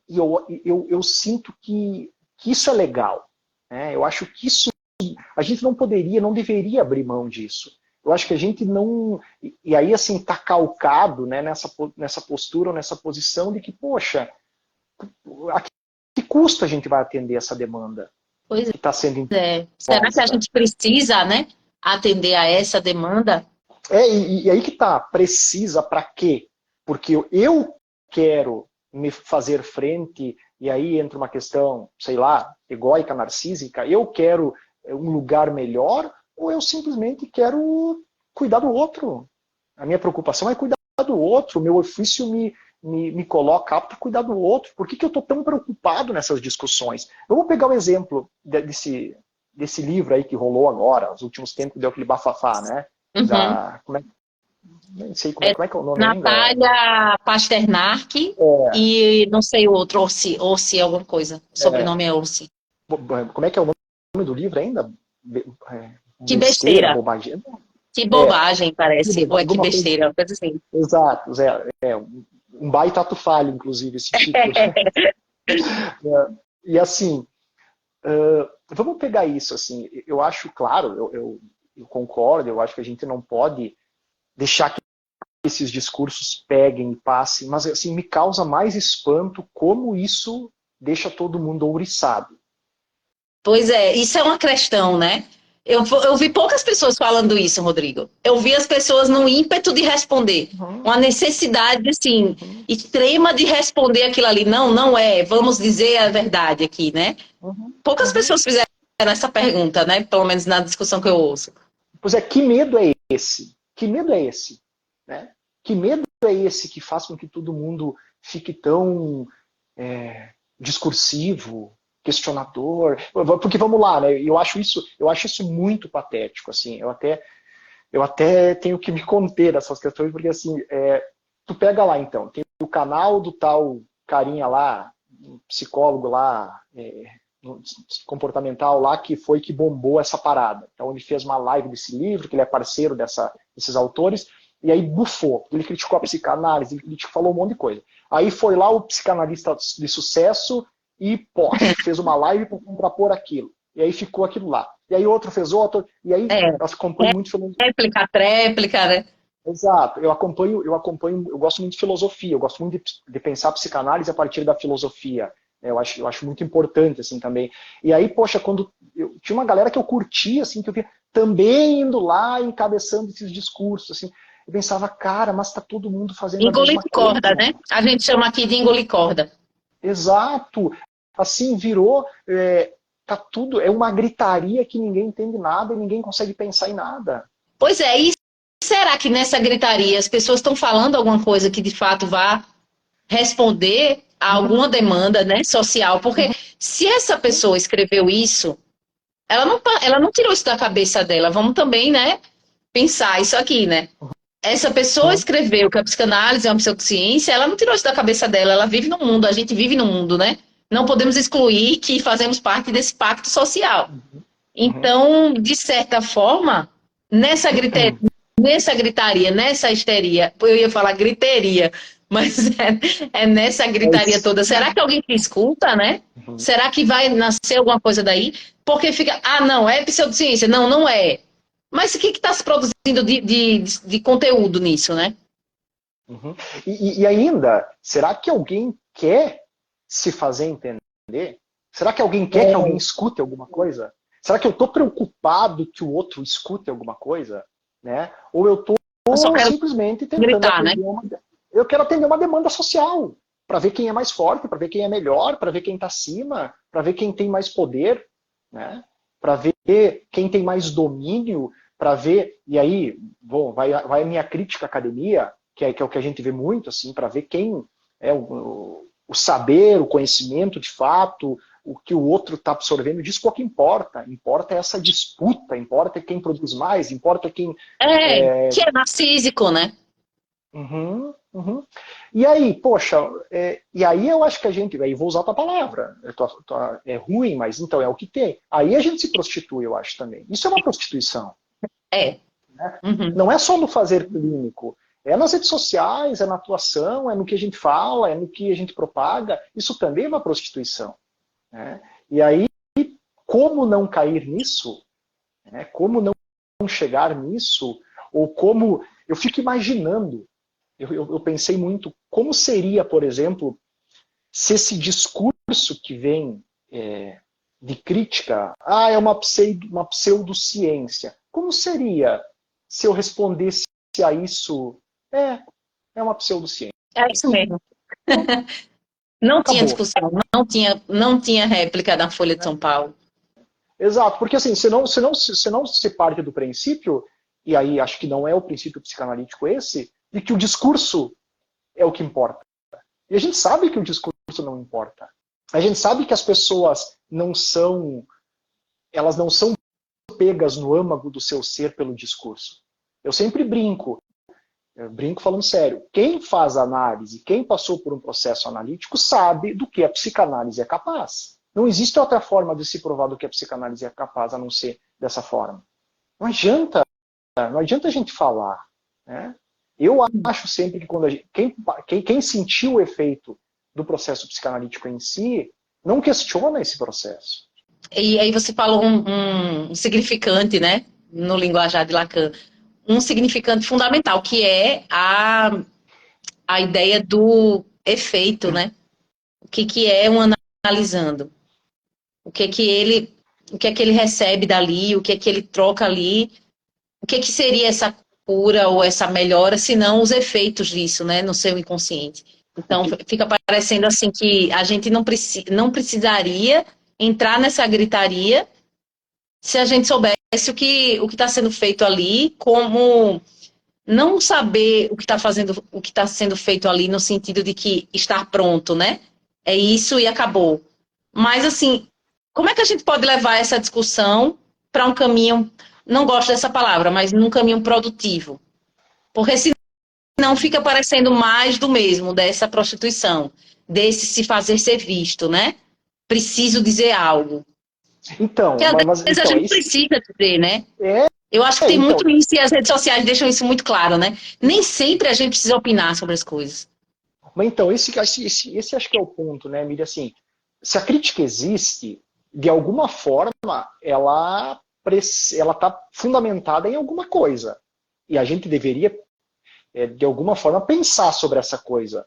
E eu sinto que isso é legal. Né? Eu acho que isso a gente não poderia, não deveria abrir mão disso. Eu acho que a gente não. E aí, assim, está calcado, né, nessa postura, nessa posição de que, poxa, a que custo a gente vai atender essa demanda pois que está sendo é. Será que a imposta? gente precisa, né, atender a essa demanda? E aí que tá, precisa para quê? Porque eu quero me fazer frente, e aí entra uma questão, sei lá, egóica, narcísica, eu quero um lugar melhor, ou eu simplesmente quero cuidar do outro. A minha preocupação é cuidar do outro, o meu ofício me coloca apto a cuidar do outro. Por que eu estou tão preocupado nessas discussões? Eu vou pegar o exemplo desse livro aí que rolou agora, os últimos tempos, deu aquele bafafá, né? Uhum. Nem sei É como é que é o nome ainda. Natália Pasternak É, e não sei o outro, Orsi alguma coisa. O é, sobrenome é Orsi. como é que é o nome do livro ainda? Que Besteira, besteira. bobagem. Que É, bobagem, parece. Ou é que alguma coisa. besteira, uma coisa assim. Exato, um baita ato falho, inclusive, esse título. E assim, vamos pegar isso, assim, eu acho, claro, eu concordo, eu acho que a gente não pode deixar que esses discursos peguem e passem, mas assim, me causa mais espanto como isso deixa todo mundo ouriçado. Pois é, isso é uma questão, né? Eu vi poucas pessoas falando isso, Rodrigo. Eu vi as pessoas no ímpeto de responder. Uhum, Uma necessidade, assim, uhum, extrema de responder aquilo ali. Não, não é. Vamos dizer a verdade aqui, né? uhum, Poucas uhum. pessoas fizeram essa pergunta, né? Pelo menos na discussão que eu ouço. Pois é, que medo é esse? Que medo é esse? Né? Que medo é esse que faz com que todo mundo fique tão discursivo, questionador? Porque vamos lá, né? Eu acho isso muito patético, assim. Eu até tenho que me conter dessas questões, porque assim, tu pega lá então, tem o canal do tal carinha lá, um psicólogo lá, comportamental lá, que foi que bombou essa parada. Então ele fez uma live desse livro, que ele é parceiro desses autores, e aí bufou. Ele criticou a psicanálise, ele falou um monte de coisa. Aí foi lá o psicanalista de sucesso e, poxa, fez uma live para contrapor aquilo. E aí ficou aquilo lá. E aí outro fez outro, e aí É, eu acompanho muito réplica, tréplica, né? Exato, eu gosto muito de filosofia, eu gosto muito de pensar a psicanálise a partir da filosofia. Eu acho muito importante, assim, também. E aí, poxa, quando tinha uma galera que eu curtia, assim, que eu via também indo lá, encabeçando esses discursos, assim, eu pensava, cara, mas tá todo mundo fazendo a Engolir mesma corda, coisa. né? A gente chama aqui de engolir corda. Exato, assim, virou, tá tudo, é uma gritaria que ninguém entende nada e ninguém consegue pensar em nada. Pois é, e será que nessa gritaria as pessoas estão falando alguma coisa que de fato vá responder a alguma demanda, né, social? Porque se essa pessoa escreveu isso, ela não tirou isso da cabeça dela. Vamos também, né, pensar isso aqui, né? Essa pessoa Uhum, escreveu que a psicanálise é uma pseudociência, ela não tirou isso da cabeça dela, ela vive no mundo, a gente vive no mundo, né? Não podemos excluir que fazemos parte desse pacto social. uhum, Então, de certa forma, nessa gritaria, nessa histeria, eu ia falar griteria, mas é nessa gritaria mas, toda. Será que alguém que escuta, né? uhum. Será que vai nascer alguma coisa daí? Porque fica, não, é pseudociência. Não, não é. Mas o que está se produzindo de conteúdo nisso, né? Uhum. E ainda, será que alguém quer se fazer entender? Será que alguém quer que alguém escute alguma coisa? Será que eu estou preocupado que o outro escute alguma coisa? Né? Ou eu estou Eu só quero simplesmente tentando gritar, né? atender eu quero atender uma demanda social, para ver quem é mais forte, para ver quem é melhor, para ver quem está acima, para ver quem tem mais poder, né? Para ver quem tem mais domínio, para ver, e aí, bom, vai a minha crítica à academia, que é o que a gente vê muito, assim, para ver quem é o saber, o conhecimento de fato, o que o outro está absorvendo, disso pouco importa. Importa é essa disputa, importa é quem produz mais, importa quem. Que é narcísico, né? Uhum, uhum. E aí, poxa, e aí eu acho que a gente, aí vou usar a tua palavra, é ruim, mas então é o que tem. Aí a gente se prostitui, eu acho também. Isso é uma prostituição. É. Né? Uhum. Não é só no fazer clínico, é nas redes sociais, é na atuação, é no que a gente fala, é no que a gente propaga. Isso também é uma prostituição. Né? E aí, como não cair nisso? Né? Como não chegar nisso? Ou como. Eu fico imaginando, eu pensei muito, como seria, por exemplo, se esse discurso que vem de crítica, é uma pseudociência, como seria se eu respondesse a isso, é uma pseudociência. É isso mesmo. Pronto, Não tinha acabou. discussão, não tinha réplica da Folha de Né? São Paulo. Exato, porque assim, se não se parte do princípio, e aí acho que não é o princípio psicanalítico esse, de que o discurso é o que importa. E a gente sabe que o discurso não importa. A gente sabe que as pessoas elas não são pegas no âmago do seu ser pelo discurso. Eu sempre brinco falando sério. Quem faz análise, quem passou por um processo analítico, sabe do que a psicanálise é capaz. Não existe outra forma de se provar do que a psicanálise é capaz, a não ser dessa forma. Não adianta a gente falar. Né? Eu acho sempre que quem sentiu o efeito do processo psicanalítico em si, não questiona esse processo. E aí você falou um significante, né? No linguajar de Lacan. Um significante fundamental, que é a ideia do efeito, né? O que é um analisando? O que é que ele recebe dali? O que é que ele troca ali? O que é que seria essa cura ou essa melhora, se não os efeitos disso, né? No seu inconsciente. Então, fica parecendo assim que a gente não precisaria entrar nessa gritaria se a gente soubesse o que está sendo feito ali, como não saber o que está sendo feito ali no sentido de que estar pronto, né? É isso e acabou. Mas assim, como é que a gente pode levar essa discussão para um caminho, não gosto dessa palavra, mas num caminho produtivo? Porque senão fica parecendo mais do mesmo, dessa prostituição, desse se fazer ser visto, né? Preciso dizer algo. Então, Que às mas vezes a então, gente precisa dizer, né? é, Eu acho que tem então, muito isso e as redes sociais deixam isso muito claro, né? Nem sempre a gente precisa opinar sobre as coisas. mas então esse acho que é o ponto, né, Miriam? Assim, se a crítica existe, de alguma forma, ela está fundamentada em alguma coisa. E a gente deveria, de alguma forma, pensar sobre essa coisa.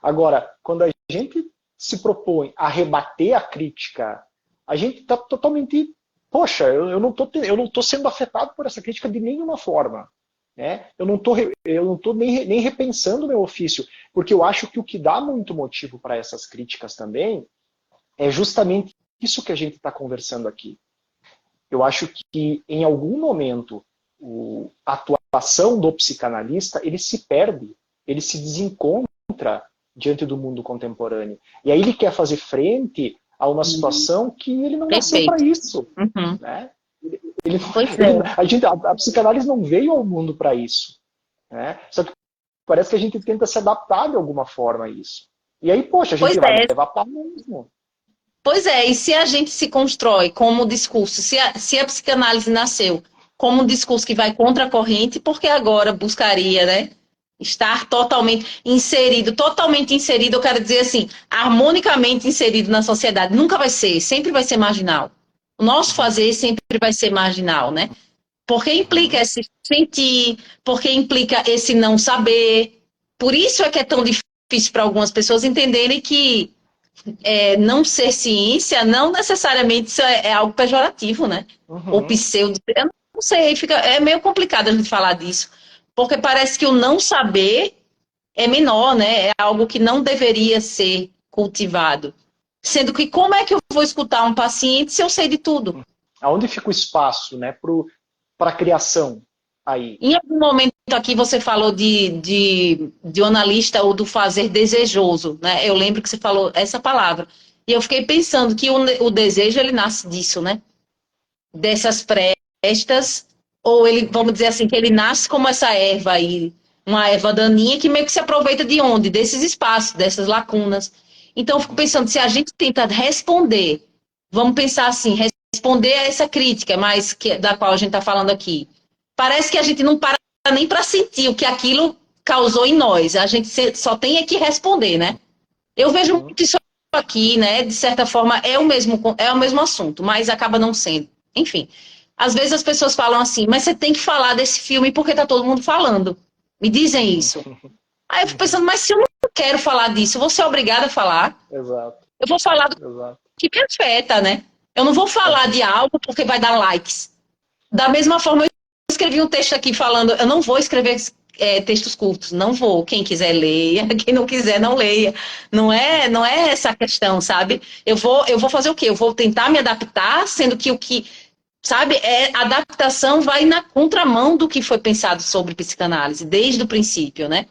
Agora, quando a gente se propõe a rebater a crítica, a gente está totalmente. Poxa, eu não estou sendo afetado por essa crítica de nenhuma forma. Né? Eu não tô nem repensando o meu ofício, porque eu acho que o que dá muito motivo para essas críticas também é justamente isso que a gente está conversando aqui. Eu acho que em algum momento a atuação do psicanalista ele se perde, ele se desencontra diante do mundo contemporâneo. E aí ele quer fazer frente a uma situação que ele não nasceu para Perfeito. isso. Uhum. Né? Pois é. A psicanálise não veio ao mundo para isso. Né? Só que parece que a gente tenta se adaptar de alguma forma a isso. E aí, poxa, a Pois gente vai é. levar para mesmo. Pois é, e se a gente se constrói como discurso, se a psicanálise nasceu como um discurso que vai contra a corrente, porque agora buscaria, né, estar totalmente inserido, eu quero dizer assim, harmonicamente inserido na sociedade, nunca vai ser, sempre vai ser marginal. O nosso fazer sempre vai ser marginal, né? Porque implica esse sentir, porque implica esse não saber. Por isso é que é tão difícil para algumas pessoas entenderem que não ser ciência não necessariamente isso é algo pejorativo, né? Ou Uhum. pseudo. Eu não sei, é meio complicado a gente falar disso. Porque parece que o não saber é menor, né? É algo que não deveria ser cultivado. Sendo que como é que eu vou escutar um paciente se eu sei de tudo? Aonde fica o espaço, né, para a criação aí? Em algum momento aqui você falou de um analista ou do fazer desejoso, né? Eu lembro que você falou essa palavra. E eu fiquei pensando que o desejo, ele nasce disso, né? Dessas prestas, ou ele, vamos dizer assim, que ele nasce como essa erva aí, uma erva daninha que meio que se aproveita de onde? Desses espaços, dessas lacunas. Então eu fico pensando, se a gente tenta responder, vamos pensar assim, responder a essa crítica, da qual a gente está falando aqui. Parece que a gente não para nem para sentir o que aquilo causou em nós. A gente só tem que responder, né? Eu vejo Uhum. muito isso aqui, né? De certa forma, é o mesmo assunto, mas acaba não sendo. Enfim, às vezes as pessoas falam assim, mas você tem que falar desse filme porque tá todo mundo falando. Me dizem isso. Aí eu fico pensando, mas se eu não quero falar disso, eu vou ser obrigada a falar. Exato, Eu vou falar do exato. que me afeta, né? Eu não vou falar de algo porque vai dar likes. Da mesma forma, eu escrevi um texto aqui falando, eu não vou escrever textos curtos. Não vou. Quem quiser, leia. Quem não quiser, não leia. Não é essa a questão, sabe? Eu vou fazer o quê? Eu vou tentar me adaptar, sendo que sabe, a adaptação vai na contramão do que foi pensado sobre psicanálise, desde o princípio, né?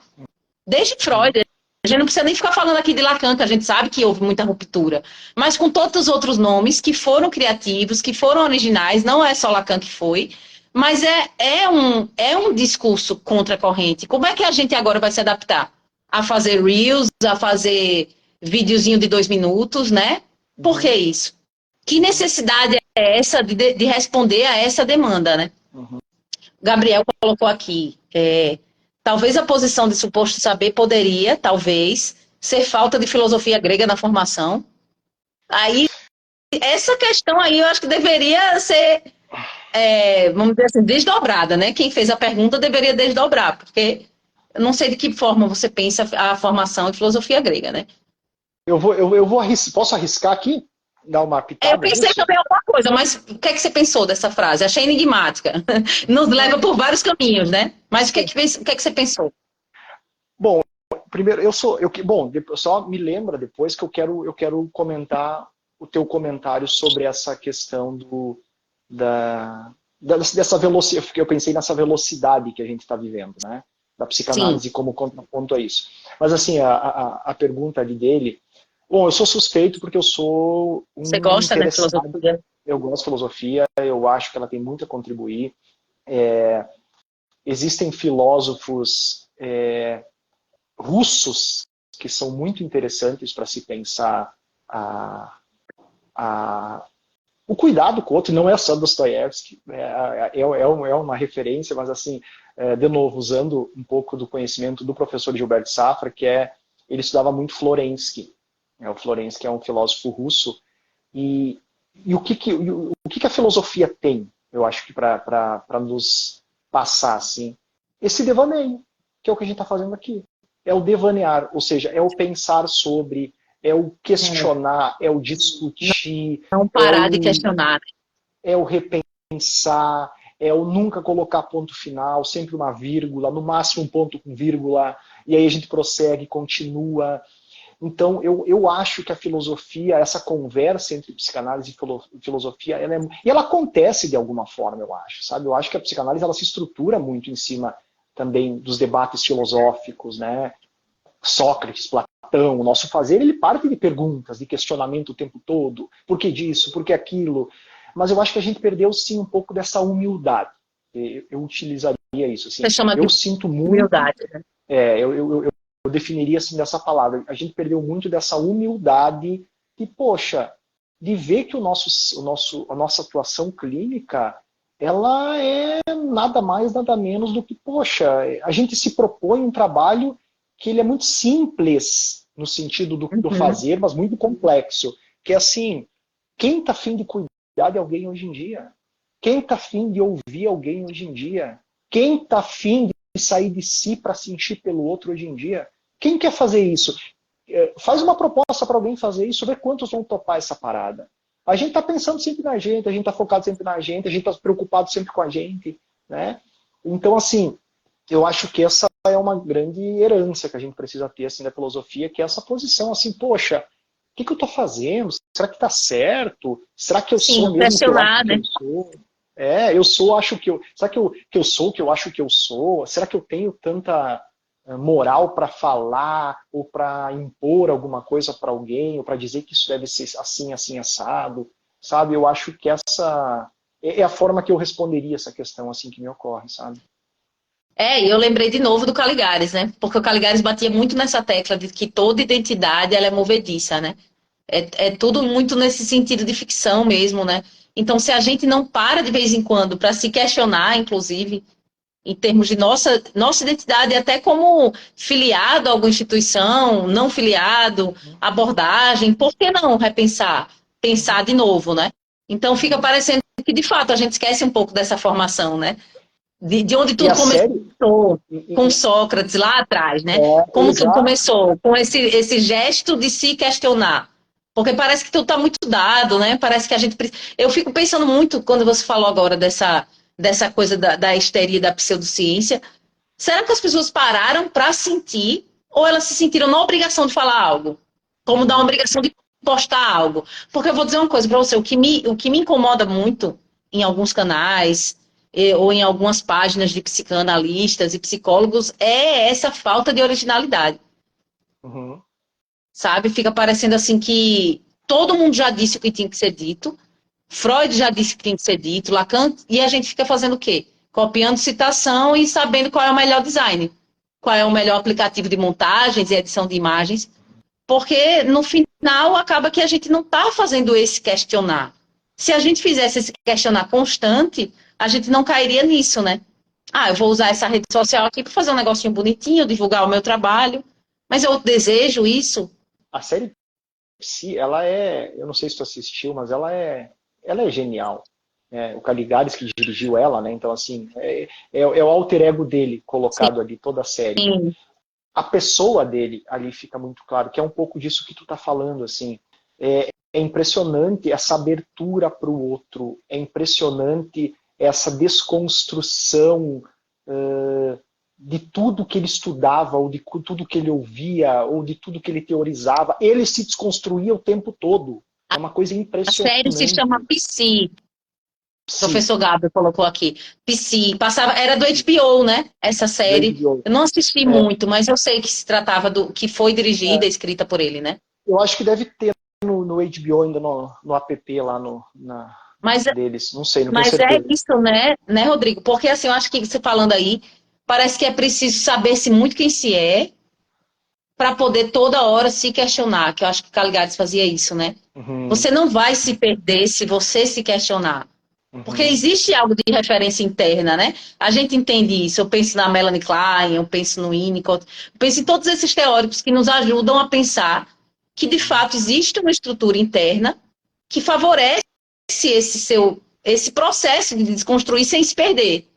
Desde Freud. A gente não precisa nem ficar falando aqui de Lacan, que a gente sabe que houve muita ruptura. Mas com todos os outros nomes que foram criativos, que foram originais, não é só Lacan que foi, mas é um discurso contra a corrente. Como é que a gente agora vai se adaptar? A fazer reels, a fazer videozinho de 2 minutos, né? Por que isso? Que necessidade é essa de responder a essa demanda, né? Uhum. Gabriel colocou aqui, talvez a posição de suposto saber poderia, talvez, ser falta de filosofia grega na formação. Aí, essa questão aí eu acho que deveria ser, vamos dizer assim, desdobrada, né? Quem fez a pergunta deveria desdobrar, porque eu não sei de que forma você pensa a formação de filosofia grega, né? Posso arriscar aqui? Dar uma Eu pitada pensei nisso? também alguma coisa, mas o que é que você pensou dessa frase? Achei enigmática. Nos leva por vários caminhos, né? Mas o que é que você pensou? Bom, primeiro, só me lembra depois que eu quero comentar o teu comentário sobre essa questão dessa velocidade, porque eu pensei nessa velocidade que a gente está vivendo, né? Da Sim, psicanálise como contraponto a isso. Mas assim, a pergunta ali dele, bom, eu sou suspeito porque eu sou você um gosta, né, de interessado, filosofia? eu gosto de filosofia, eu acho que ela tem muito a contribuir. Existem filósofos russos que são muito interessantes para se pensar a, o cuidado com o outro. Não é só Dostoiévski, é uma referência, mas assim, de novo, usando um pouco do conhecimento do professor Gilbert Safra, ele estudava muito Florensky. O Florensky é um filósofo russo, e o que a filosofia tem, eu acho que para nos passar assim, esse devaneio, que é o que a gente está fazendo aqui. É o devanear, ou seja, é o pensar sobre, é o questionar, é o discutir, Não é parar de o, questionar. é o repensar, é o nunca colocar ponto final, sempre uma vírgula, no máximo um ponto com vírgula, e aí a gente prossegue, continua. Então, eu acho que a filosofia, essa conversa entre psicanálise e filosofia, ela acontece de alguma forma, eu acho, sabe? Eu acho que a psicanálise ela se estrutura muito em cima também dos debates filosóficos, né? Sócrates, Platão, o nosso fazer, ele parte de perguntas, de questionamento o tempo todo. Por que disso? Por que aquilo? Mas eu acho que a gente perdeu, sim, um pouco dessa humildade. Eu utilizaria isso. Assim, Você chama de eu sinto muito, humildade, né? eu definiria assim dessa palavra. A gente perdeu muito dessa humildade de, poxa, de ver que a nossa atuação clínica ela é nada mais, nada menos do que, poxa, a gente se propõe um trabalho que ele é muito simples no sentido do Uhum. fazer, mas muito complexo. Que é assim, quem está afim de cuidar de alguém hoje em dia? Quem está afim de ouvir alguém hoje em dia? Quem está afim de sair de si para sentir pelo outro hoje em dia? Quem quer fazer isso? Faz uma proposta para alguém fazer isso, vê quantos vão topar essa parada. A gente está pensando sempre na gente, a gente está focado sempre na gente, a gente está preocupado sempre com a gente, né? Então, assim, eu acho que essa é uma grande herança que a gente precisa ter assim da filosofia, que é essa posição assim, poxa, o que eu estou fazendo? Será que está certo? Será que eu sou Sim, mesmo o que eu acho questionar, que né? eu sou? Eu sou, acho que eu. Será que eu sou o que eu acho que eu sou? Será que eu tenho tanta moral para falar ou para impor alguma coisa para alguém ou para dizer que isso deve ser assim, assim, assado? Sabe? Eu acho que essa é a forma que eu responderia essa questão assim que me ocorre, sabe? E eu lembrei de novo do Caligares, né? Porque o Caligares batia muito nessa tecla de que toda identidade ela é movediça, né? É tudo muito nesse sentido de ficção mesmo, né? Então, se a gente não para de vez em quando para se questionar, inclusive, em termos de nossa identidade, até como filiado a alguma instituição, não filiado, Uhum. abordagem, por que não repensar? Uhum. Pensar de novo, né? Então, fica Uhum. parecendo que, de fato, a gente esquece um pouco dessa formação, né? De onde E tudo a série. começou, com Sócrates lá atrás, né? Como tudo Exato. começou, com esse gesto de se questionar. Porque parece que tudo está muito dado, né? Parece que a gente. Eu fico pensando muito quando você falou agora dessa coisa da histeria da pseudociência. Será que as pessoas pararam para sentir ou elas se sentiram na obrigação de falar algo? Como da obrigação de postar algo? Porque eu vou dizer uma coisa para você, o que me incomoda muito em alguns canais ou em algumas páginas de psicanalistas e psicólogos é essa falta de originalidade, Uhum. sabe? Fica parecendo assim que todo mundo já disse o que tinha que ser dito, Freud já disse que tinha que ser dito, Lacan, e a gente fica fazendo o quê? Copiando citação e sabendo qual é o melhor design, qual é o melhor aplicativo de montagens e edição de imagens, porque no final acaba que a gente não está fazendo esse questionar. Se a gente fizesse esse questionar constante, a gente não cairia nisso, né? Ah, eu vou usar essa rede social aqui para fazer um negocinho bonitinho, divulgar o meu trabalho, mas eu desejo isso. A série Psi, ela é, eu não sei se tu assistiu, mas ela é genial. O Caligares que dirigiu ela, né? Então, assim, é o alter ego dele colocado ali, toda a série. Sim, A pessoa dele ali fica muito claro, que é um pouco disso que tu tá falando, assim. É impressionante essa abertura para o outro, é impressionante essa desconstrução de tudo que ele estudava, ou de tudo que ele ouvia, ou de tudo que ele teorizava. Ele se desconstruía o tempo todo. É uma coisa a série se impressionante. chama Psi. Sim, Professor Gabriel colocou aqui. Psi, passava, era do HBO, né? Essa do série. HBO. Eu não assisti É, muito, mas eu sei que se tratava do que foi dirigida e escrita por ele, né? eu acho que deve ter no HBO ainda no app lá Mas, deles. Não sei, não tenho mas é certeza. isso, né, Rodrigo? Porque assim, eu acho que você falando aí, parece que é preciso saber-se muito quem se é para poder toda hora se questionar, que eu acho que Caligares fazia isso, né? Uhum, Você não vai se perder se você se questionar. Porque uhum, existe algo de referência interna, né? A gente entende isso. Eu penso na Melanie Klein, eu penso no Winnicott, eu penso em todos esses teóricos que nos ajudam a pensar que, de fato, existe uma estrutura interna que favorece esse processo de desconstruir sem se perder.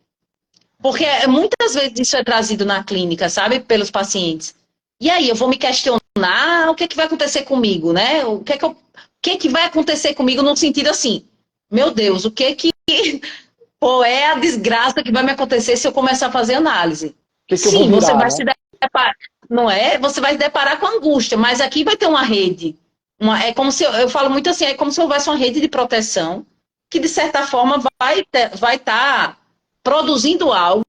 Porque muitas vezes isso é trazido na clínica, sabe, pelos pacientes. E aí, eu vou me questionar o que é que vai acontecer comigo, né? O que é que vai acontecer comigo no sentido assim, meu Deus, o que é que qual é a desgraça que vai me acontecer se eu começar a fazer análise? que eu vou Sim, você virar, vai né? se deparar, não é? Você vai se deparar com angústia, mas aqui vai ter uma rede. É como se eu falo muito assim, é como se houvesse uma rede de proteção que de certa forma vai estar produzindo algo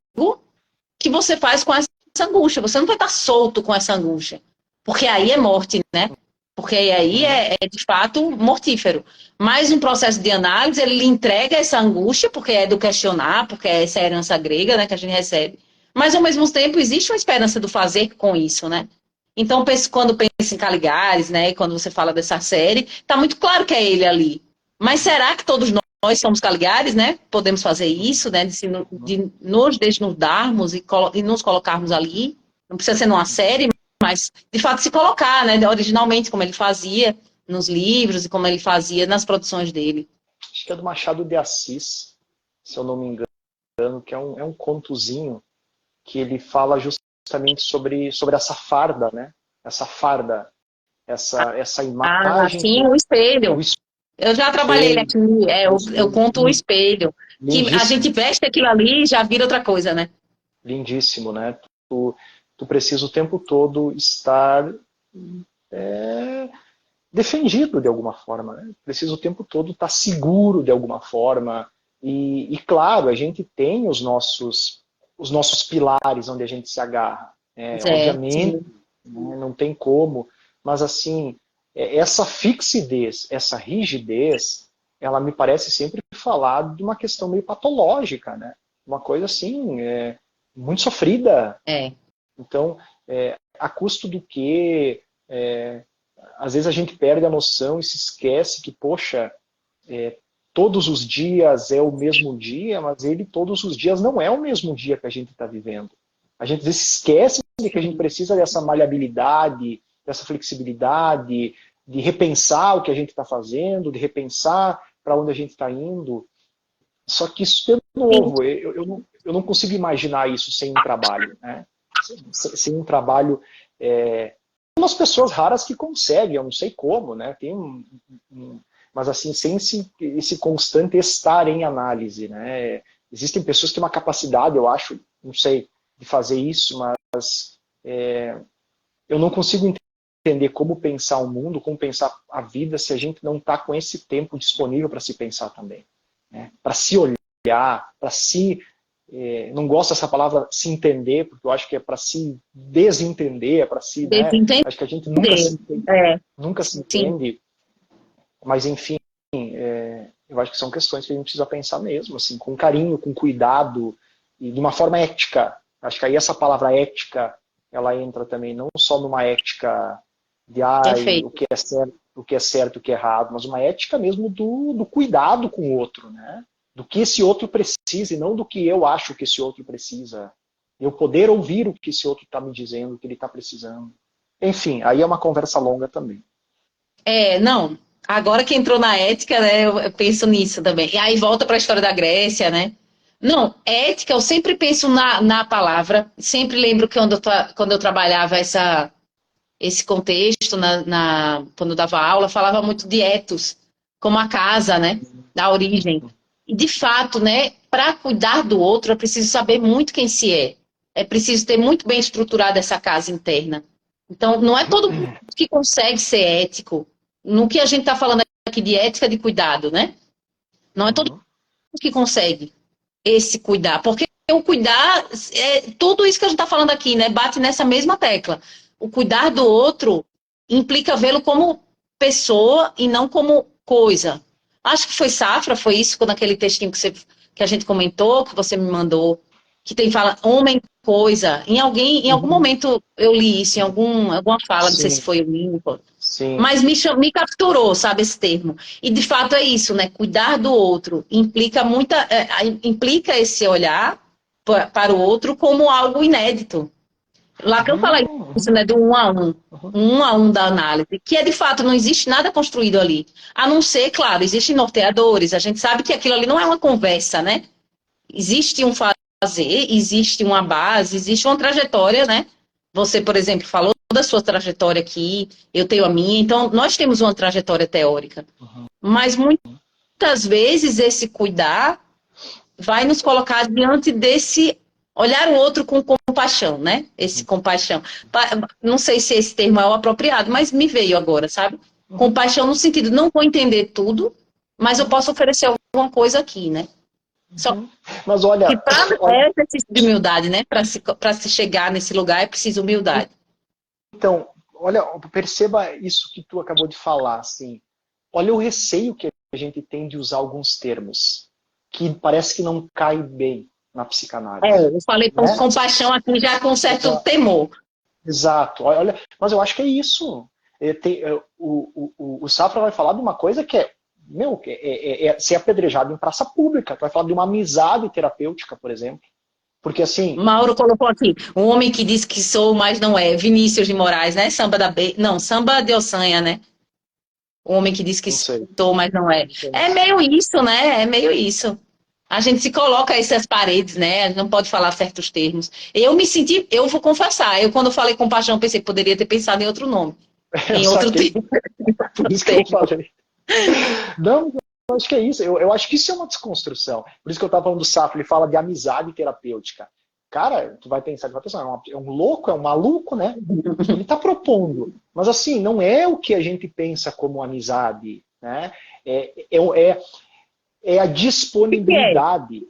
que você faz com essa angústia. Você não vai estar solto com essa angústia, porque aí é morte, né? Porque aí Uhum. é de fato mortífero. Mas um processo de análise, ele lhe entrega essa angústia, porque é do questionar, porque é essa herança grega, né, que a gente recebe. Mas, ao mesmo tempo, existe uma esperança do fazer com isso, né? Então, quando pensa em Caligares, né, quando você fala dessa série, tá muito claro que é ele ali. Mas será que todos nós somos Caligares, né? Podemos fazer isso, né? De nos desnudarmos e nos colocarmos ali. Não precisa ser numa série, mas de fato se colocar, né? Originalmente, como ele fazia nos livros e como ele fazia nas produções dele. Acho que é do Machado de Assis, se eu não me engano, que é um contozinho que ele fala justamente sobre essa farda, né? Essa farda, essa Ah, imagem sim, que o o espelho. Eu já trabalhei ele espelho, aqui, eu conto o isso, espelho. Que a gente lindíssimo, veste aquilo ali e já vira outra coisa, né? lindíssimo, né? Tu precisa o tempo todo estar defendido de alguma forma, né? Precisa o tempo todo estar seguro de alguma forma. Claro, a gente tem os nossos pilares onde a gente se agarra. É, Obviamente, sim. né, não tem como, mas assim, essa fixidez, essa rigidez, ela me parece sempre falar de uma questão meio patológica, né? Uma coisa assim, muito sofrida. É. Então, a custo do que às vezes a gente perde a noção e se esquece que, poxa, todos os dias é o mesmo dia, mas ele todos os dias não é o mesmo dia que a gente está vivendo. A gente às vezes se esquece de que a gente precisa dessa maleabilidade, dessa flexibilidade, de repensar o que a gente está fazendo, de repensar para onde a gente está indo. Só que isso, de novo, eu não consigo imaginar isso sem um trabalho, né? Sem um trabalho. Umas pessoas raras que conseguem, eu não sei como, né? Tem mas assim, sem esse constante estar em análise, né? Existem pessoas que têm uma capacidade, eu acho, não sei, de fazer isso, mas eu não consigo entender como pensar o mundo, como pensar a vida, se a gente não está com esse tempo disponível para se pensar também, né? Para se olhar, para se... não gosto dessa palavra se entender, porque eu acho que é para se desentender, é para se... né? Desentender. Acho que a gente nunca se entende, É, nunca se sim. entende, mas enfim, eu acho que são questões que a gente precisa pensar mesmo, assim, com carinho, com cuidado e de uma forma ética. Acho que aí essa palavra ética, ela entra também não só numa ética de o Perfeito. que é certo, o que é certo, o que é errado, mas uma ética mesmo do cuidado com o outro, né? Do que esse outro precisa e não do que eu acho que esse outro precisa. Eu poder ouvir o que esse outro está me dizendo, o que ele está precisando. Enfim, aí é uma conversa longa também. Não. Agora que entrou na ética, né, eu penso nisso também. E aí volta para a história da Grécia, né? Não, ética, eu sempre penso na palavra, sempre lembro que quando eu trabalhava esse contexto, quando eu dava aula, falava muito de ethos, como a casa, né? Da origem. E, de fato, né, para cuidar do outro, é preciso saber muito quem se é. É preciso ter muito bem estruturada essa casa interna. Então, não é todo mundo que consegue ser ético. No que a gente está falando aqui de ética de cuidado, né? Não é todo Uhum. mundo que consegue esse cuidar. Porque o cuidar, tudo isso que a gente está falando aqui, né? Bate nessa mesma tecla. O cuidar do outro implica vê-lo como pessoa e não como coisa. Acho que foi Safra, foi isso, quando aquele textinho que a gente comentou, que você me mandou, que tem fala homem, coisa. Em algum Uhum. momento eu li isso, em alguma fala, não sei se Sim, foi o Lincoln, sim. mas me capturou, sabe, esse termo. E de fato é isso, né? Cuidar do outro implica esse olhar para o outro como algo inédito. Lacan fala isso, Uhum. né, do Uhum. um a um da análise, que é de fato não existe nada construído ali. A não ser, claro, existem norteadores, a gente sabe que aquilo ali não é uma conversa, né? Existe um fazer, existe uma base, existe uma trajetória, né? Você, por exemplo, falou da sua trajetória aqui, eu tenho a minha, então nós temos uma trajetória teórica. Uhum. Mas muitas vezes esse cuidar vai nos colocar diante desse olhar o outro com compaixão, né? Esse compaixão. Não sei se esse termo é o apropriado, mas me veio agora, sabe? Uhum. Compaixão no sentido, não vou entender tudo, mas eu Uhum. posso oferecer alguma coisa aqui, né? Só Uhum. Mas que olha, para olha, é exercício de humildade, né? Para se chegar nesse lugar é preciso humildade. então, olha, perceba isso que tu acabou de falar, assim. Olha o receio que a gente tem de usar alguns termos que parece que não cai bem na psicanálise, Eu falei com né? compaixão aqui já com certo Exato. temor. Exato. Olha, mas eu acho que é isso. O Safra vai falar de uma coisa que é, meu, ser apedrejado em praça pública. Tu vai falar de uma amizade terapêutica, por exemplo. Porque assim, Mauro colocou aqui, um homem que diz que sou, mas não é. Vinícius de Moraes, né? Samba da B. Não, samba de Ossanha, né? O homem que diz que não sei. sou, mas não é. Não É conheço. meio isso, né? É meio isso. A gente se coloca essas paredes, né? A gente não pode falar certos termos. Eu me senti, eu vou confessar, eu quando falei compaixão pensei que poderia ter pensado em outro nome, Eu em outro saquei. termo. Por isso que eu falei. Não, eu acho que é isso. Eu acho que isso é uma desconstrução. Por isso que eu estava falando do Safra, ele fala de amizade terapêutica. Cara, tu vai pensar, é um louco, é um maluco, né? Ele está propondo. Mas assim, não é o que a gente pensa como amizade, né? É a O que é? disponibilidade,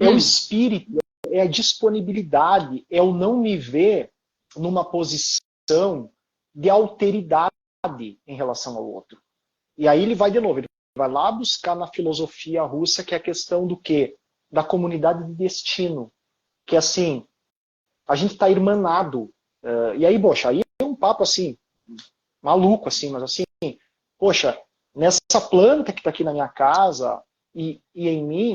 é o Hum, espírito, é a disponibilidade, é o não me ver numa posição de alteridade em relação ao outro. E aí ele vai de novo, ele vai lá buscar na filosofia russa, que é a questão do quê? Da comunidade de destino. Que assim, a gente está irmanado. E aí, poxa, aí é um papo assim, maluco, assim, mas assim, poxa, nessa planta que está aqui na minha casa e em mim,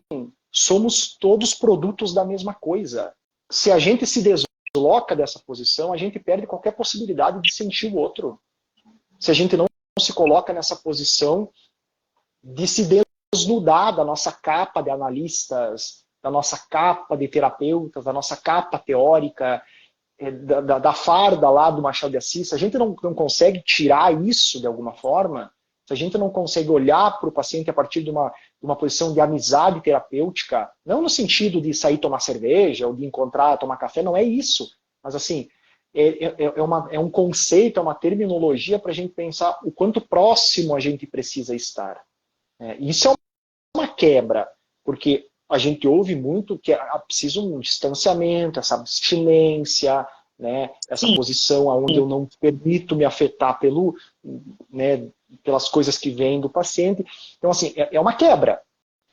somos todos produtos da mesma coisa. Se a gente se desloca dessa posição, a gente perde qualquer possibilidade de sentir o outro. Se a gente não se coloca nessa posição de se desnudar da nossa capa de analistas, da nossa capa de terapeutas, da nossa capa teórica, da farda lá do Machado de Assis, se a gente não consegue tirar isso de alguma forma, se a gente não consegue olhar para o paciente a partir uma posição de amizade terapêutica, não no sentido de sair tomar cerveja ou de encontrar, tomar café, não é isso. Mas assim, é um conceito, é uma terminologia para a gente pensar o quanto próximo a gente precisa estar. Isso é uma quebra, porque a gente ouve muito que é preciso um distanciamento, essa abstinência, né, essa Sim. posição onde eu não permito me afetar né, pelas coisas que vêm do paciente. Então, assim, é uma quebra.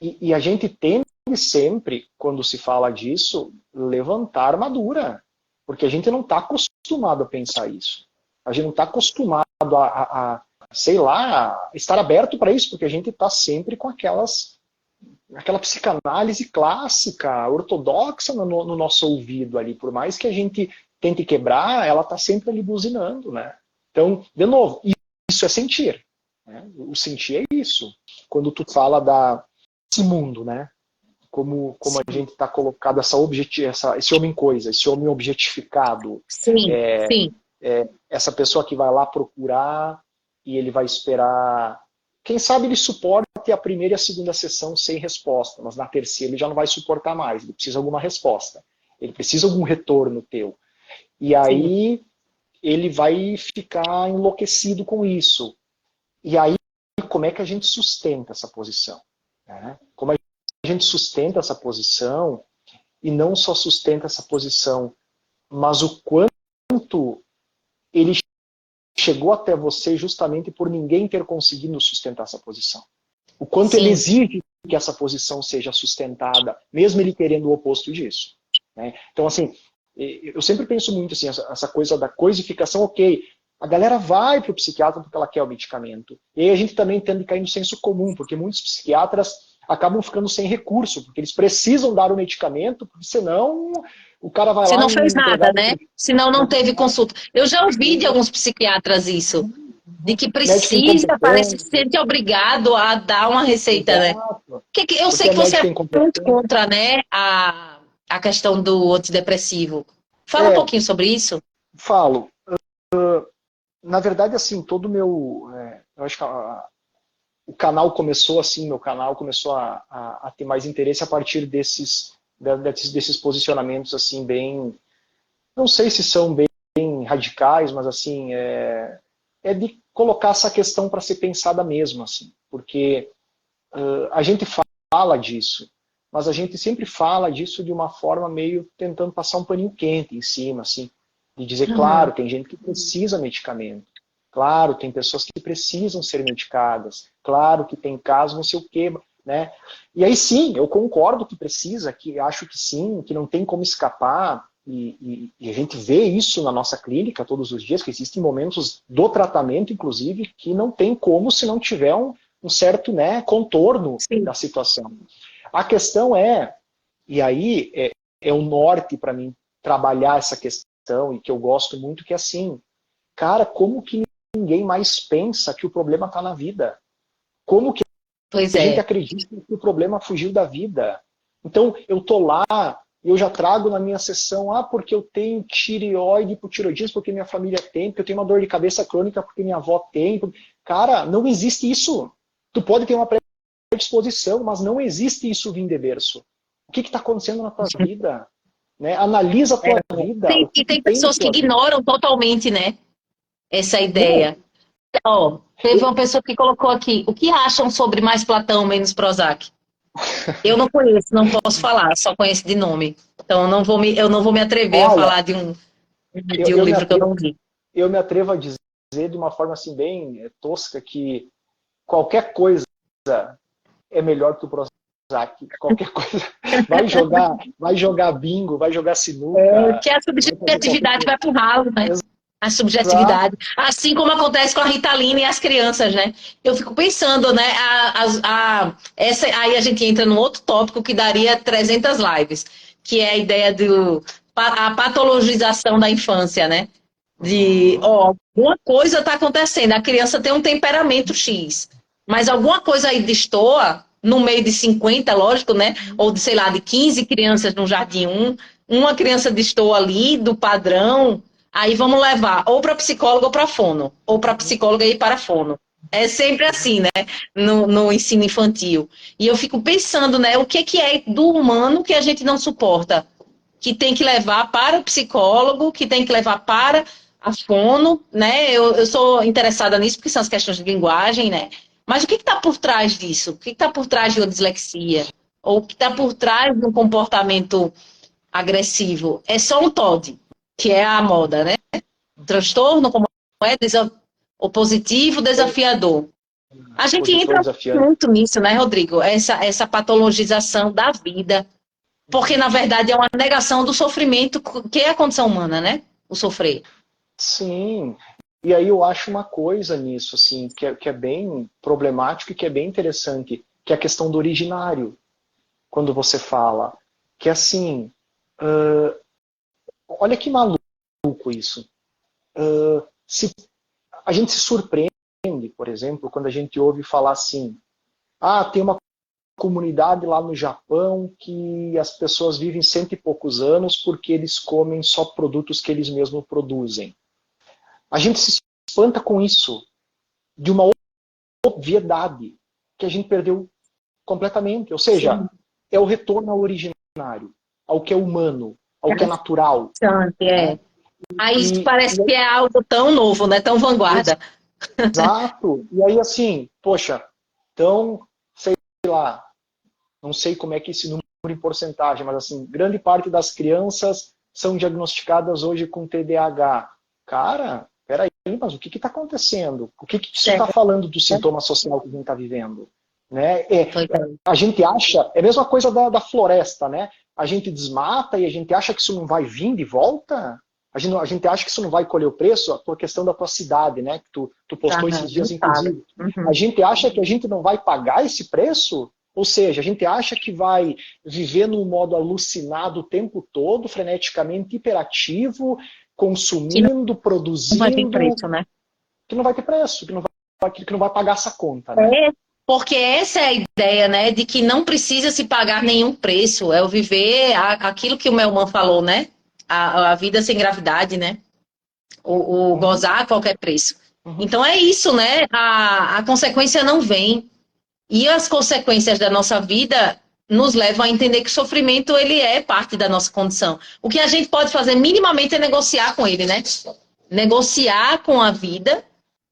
E a gente tende sempre, quando se fala disso, levantar armadura. Porque a gente não está acostumado a pensar isso. A gente não está acostumado sei lá, estar aberto para isso, porque a gente está sempre com aquela psicanálise clássica, ortodoxa no nosso ouvido ali. Por mais que a gente tente quebrar, ela está sempre ali buzinando, né? Então, de novo, isso é sentir. Né? O sentir é isso. Quando tu fala desse mundo, né? Como a gente está colocado, esse homem-coisa, esse homem objetificado. Sim, sim. Essa pessoa que vai lá procurar e ele vai esperar. Quem sabe ele suporte a primeira e a segunda sessão sem resposta, mas na terceira ele já não vai suportar mais, ele precisa de alguma resposta. Ele precisa de algum retorno teu. E aí ele vai ficar enlouquecido com isso. E aí, como é que a gente sustenta essa posição? Né? Como a gente sustenta essa posição, e não só sustenta essa posição, mas o quanto ele chegou até você justamente por ninguém ter conseguido sustentar essa posição. O quanto ele exige que essa posição seja sustentada, mesmo ele querendo o oposto disso. Né? Então, assim, eu sempre penso muito assim, essa coisa da coisificação, ok, a galera vai para o psiquiatra porque ela quer o medicamento. E aí a gente também tende a cair no senso comum, porque muitos psiquiatras acabam ficando sem recurso, porque eles precisam dar o medicamento, porque senão o cara vai Você lá não e fez nada, né? Senão não teve não, consulta. Eu já ouvi de alguns psiquiatras isso, de que médico precisa, parece que se incompetente. sente obrigado a dar uma receita, né? Exato. Eu Porque sei é que você médico é muito incompetente. contra, né, a questão do antidepressivo. Fala um É, pouquinho sobre isso. falo. Na verdade, assim, todo o meu. Eu acho que o canal começou assim, meu canal começou a ter mais interesse a partir desses posicionamentos, assim, bem. Não sei se são bem radicais, mas, assim, é de colocar essa questão para ser pensada mesmo, assim. Porque a gente fala disso, mas a gente sempre fala disso de uma forma meio tentando passar um paninho quente em cima, assim, de dizer, Uhum. claro, tem gente que precisa medicamento, claro, tem pessoas que precisam ser medicadas, claro que tem casos, não sei o quê, né? E aí sim, eu concordo que precisa, que acho que sim, que não tem como escapar, e a gente vê isso na nossa clínica todos os dias, que existem momentos do tratamento, inclusive, que não tem como se não tiver um certo, né, contorno Sim. da situação. A questão e aí é o norte para mim trabalhar essa questão, e que eu gosto muito, que é assim, cara, como que ninguém mais pensa que o problema está na vida? Como que Pois a gente é. acredita que o problema fugiu da vida? Então, eu tô lá, eu já trago na minha sessão, porque eu tenho tireoide, hipotireoidismo, porque minha família tem, porque eu tenho uma dor de cabeça crônica, porque minha avó tem. Cara, não existe isso. Tu pode ter uma predisposição, mas não existe isso vindo de berço. O que está acontecendo na tua vida? Né? Analisa a tua vida, o que E tu tem tem na pessoas que tua vida. ignoram totalmente, né, essa Não, ideia. Ó, teve uma pessoa que colocou aqui, o que acham sobre mais Platão, menos Prozac? Eu não conheço, não posso falar, só conheço de nome. Então eu não vou me atrever a olha, falar eu, de um eu, me livro que eu atrevo, não li. eu me atrevo a dizer de uma forma assim bem tosca que qualquer coisa é melhor que o Prozac. Qualquer coisa. Vai jogar bingo, vai jogar sinuca, Que a vai fazer qualquer subjetividade coisa. vai pro ralo, né? A Exato. subjetividade. Assim como acontece com a Ritalina e as crianças, né? Eu fico pensando, né? Aí a gente entra num outro tópico que daria 300 lives, que é a ideia a patologização da infância, né? Alguma coisa está acontecendo. A criança tem um temperamento X, mas alguma coisa aí destoa no meio de 50, lógico, né? Ou de, sei lá, de 15 crianças no jardim uma criança destoa ali do padrão, aí vamos levar ou para psicólogo ou para fono, ou para psicóloga e ir para fono. É sempre assim, né? No ensino infantil. E eu fico pensando, né? O que é do humano que a gente não suporta? Que tem que levar para o psicólogo, que tem que levar para a fono, né? Eu sou interessada nisso porque são as questões de linguagem, né? Mas o que está por trás disso? O que está por trás de uma dislexia? Ou o que está por trás de um comportamento agressivo? É só um TOD, que é a moda, né? Transtorno, como é, opositivo, desafiador. A gente Opositor entra desafiante. muito nisso, né, Rodrigo? Essa patologização da vida. Porque, na verdade, é uma negação do sofrimento, que é a condição humana, né? O sofrer. Sim. E aí eu acho uma coisa nisso, assim, que é bem problemático e que é bem interessante, que é a questão do originário, quando você fala. Que é assim, olha que maluco isso. Se, a gente se surpreende, por exemplo, quando a gente ouve falar assim, tem uma comunidade lá no Japão que as pessoas vivem cento e poucos anos porque eles comem só produtos que eles mesmos produzem. A gente se espanta com isso, de uma obviedade que a gente perdeu completamente. Ou seja, Sim. é o retorno ao originário, ao que é humano, ao que é natural. Interessante, é. Né? Aí isso E, parece que é algo tão novo, né? Tão vanguarda. exato. E aí, assim, poxa, então, sei lá, não sei como é que esse número em porcentagem, mas assim, grande parte das crianças são diagnosticadas hoje com TDAH. Cara, peraí, mas o que está acontecendo? O que isso está Certo. falando do sintoma social que a gente está vivendo? Né? Pois é. A gente acha, é a mesma coisa da floresta, né? A gente desmata e a gente acha que isso não vai vir de volta. A gente acha que isso não vai colher o preço, por questão da tua cidade, né? Que tu postou Aham, esses não dias, fala. inclusive. A Uhum. gente acha que a gente não vai pagar esse preço, ou seja, a gente acha que vai viver num modo alucinado o tempo todo, freneticamente hiperativo, Que consumindo, não vai ter produzindo, preço, né? que não vai ter preço, que não vai pagar essa conta, né? É, porque essa é a ideia, né? De que não precisa se pagar nenhum preço. É o viver aquilo que o Melman falou, né? A vida sem gravidade, né? O Uhum, gozar a qualquer preço. uhum. Então é isso, né? A consequência não vem. E as consequências da nossa vida nos levam a entender que o sofrimento ele é parte da nossa condição. O que a gente pode fazer minimamente é negociar com ele, né? Negociar com a vida,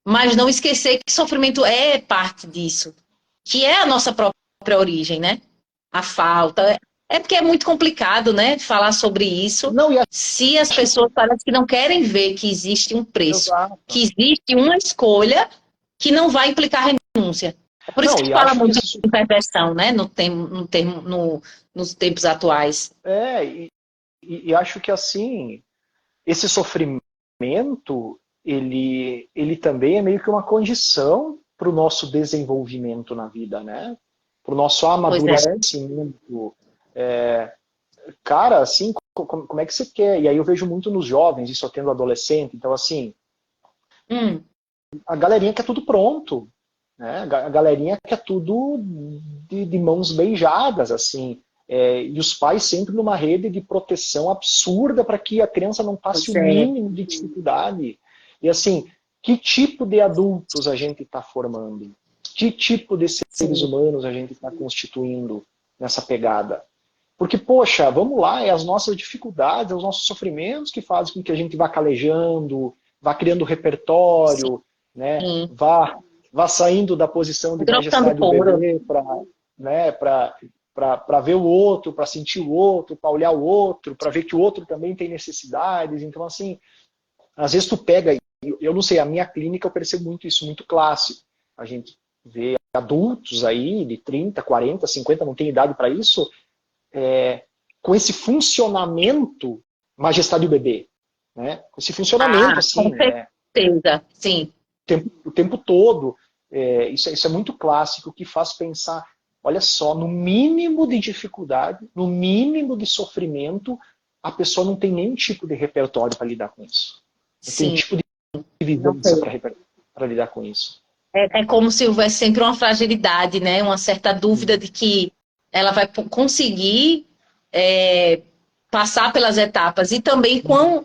mas não esquecer que sofrimento é parte disso, que é a nossa própria origem, né? A falta. É porque é muito complicado, né? Falar sobre isso. Não, e Se as acho que. pessoas parecem que não querem ver que existe um preço, Exato. que existe uma escolha que não vai implicar renúncia. É por isso Não, que e fala acho que muito esse. em perversão, né? Nos tempos atuais. É, e acho que assim, esse sofrimento, ele também é meio que uma condição para o nosso desenvolvimento na vida, né? Para o nosso Pois é. amadurecimento. Cara, assim, como é que você quer? E aí eu vejo muito nos jovens, isso eu tendo adolescente, então assim, Hum, a galerinha quer tudo pronto, né? A galerinha quer tudo de mãos beijadas, assim. E os pais sempre numa rede de proteção absurda para que a criança não passe pois o é. mínimo de dificuldade. E assim, que tipo de adultos a gente está formando? Que tipo de seres Sim. humanos a gente está constituindo nessa pegada? Porque, poxa, vamos lá, é as nossas dificuldades, é os nossos sofrimentos que fazem com que a gente vá calejando, vá criando repertório, né? Sim. Vá saindo da posição de Engrossando majestade do couro. bebê para, né, para ver o outro, para sentir o outro, para olhar o outro, para ver que o outro também tem necessidades. Então, assim, às vezes tu pega, eu não sei, a minha clínica eu percebo muito isso, muito clássico. A gente vê adultos aí de 30, 40, 50, não tem idade para isso, com esse funcionamento majestade do bebê, né? Com esse funcionamento Ah, com assim, né? certeza. Sim. O tempo todo. Isso é muito clássico, que faz pensar, olha só, no mínimo de dificuldade, no mínimo de sofrimento, a pessoa não tem nenhum tipo de repertório para lidar com isso. Não tem Sim. tipo de Não vivência sei. para lidar com isso. É como se houvesse sempre uma fragilidade, né? Uma certa dúvida de que ela vai conseguir é, passar pelas etapas. E também quão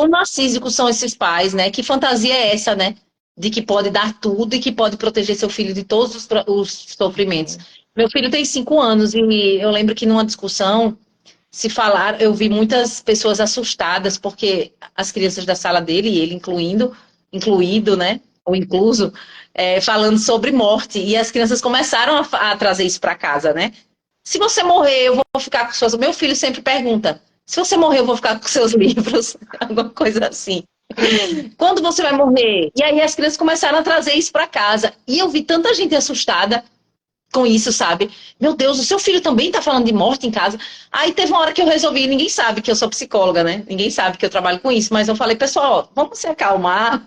narcísicos são esses pais, né? Que fantasia é essa, né? de que pode dar tudo e que pode proteger seu filho de todos os sofrimentos. Meu filho tem 5 anos e eu lembro que numa discussão se falar, eu vi muitas pessoas assustadas porque as crianças da sala dele, e ele incluído, né, ou incluso, falando sobre morte. E as crianças começaram a trazer isso para casa, né? Se você morrer, eu vou ficar com suas... Meu filho sempre pergunta, se você morrer, eu vou ficar com seus livros, alguma coisa assim. Quando você vai morrer? E aí as crianças começaram a trazer isso para casa. E eu vi tanta gente assustada com isso, sabe? Meu Deus, o seu filho também tá falando de morte em casa. Aí teve uma hora que eu resolvi, ninguém sabe que eu sou psicóloga, né? Ninguém sabe que eu trabalho com isso, mas eu falei, pessoal, vamos se acalmar,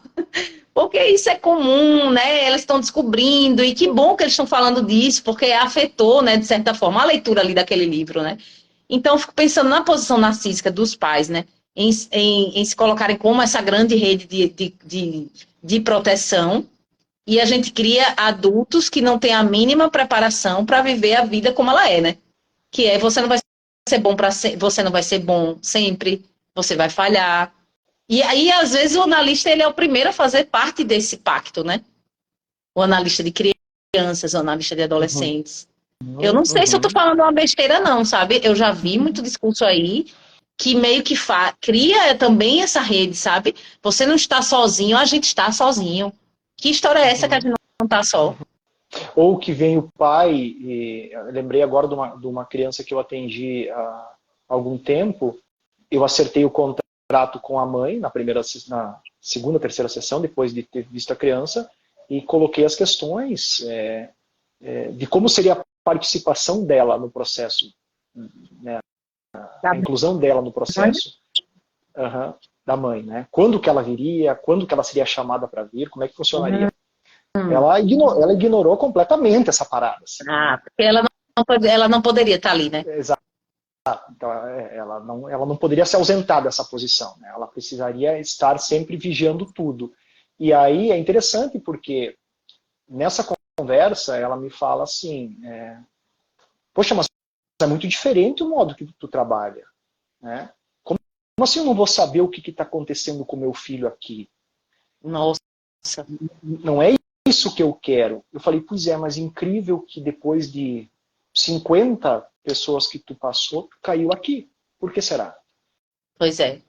porque isso é comum, né? Elas estão descobrindo, e que bom que eles estão falando disso, porque afetou, né, de certa forma, a leitura ali daquele livro, né? Então, eu fico pensando na posição narcísica dos pais, né? Em se colocarem como essa grande rede de proteção, e a gente cria adultos que não têm a mínima preparação para viver a vida como ela é, né? Que é você não vai ser bom você não vai ser bom sempre, você vai falhar. E aí, às vezes, o analista ele é o primeiro a fazer parte desse pacto, né? O analista de crianças, o analista de adolescentes. Eu não sei se eu tô falando uma besteira, não, sabe? Eu já vi muito discurso aí que meio que cria também essa rede, sabe? Você não está sozinho, a gente está sozinho. Que história é essa que a gente não está só? Ou que vem o pai, e eu lembrei agora de uma criança que eu atendi há algum tempo, eu acertei o contrato com a mãe na segunda, terceira sessão, depois de ter visto a criança, e coloquei as questões de como seria a participação dela no processo, né, a inclusão dela no processo da mãe, né? Quando que ela viria, quando que ela seria chamada para vir, como é que funcionaria? Ela ignorou completamente essa parada. Assim. Porque ela não poderia estar ali, né? Exato. Então, ela não poderia se ausentar dessa posição. Né? Ela precisaria estar sempre vigiando tudo. E aí é interessante porque nessa conversa ela me fala assim, poxa, mas é muito diferente o modo que tu trabalha. Né? Como assim eu não vou saber o que está acontecendo com meu filho aqui? Nossa. Não é isso que eu quero. Eu falei, pois é, mas incrível que depois de 50 pessoas que tu passou, tu caiu aqui. Por que será? Pois é.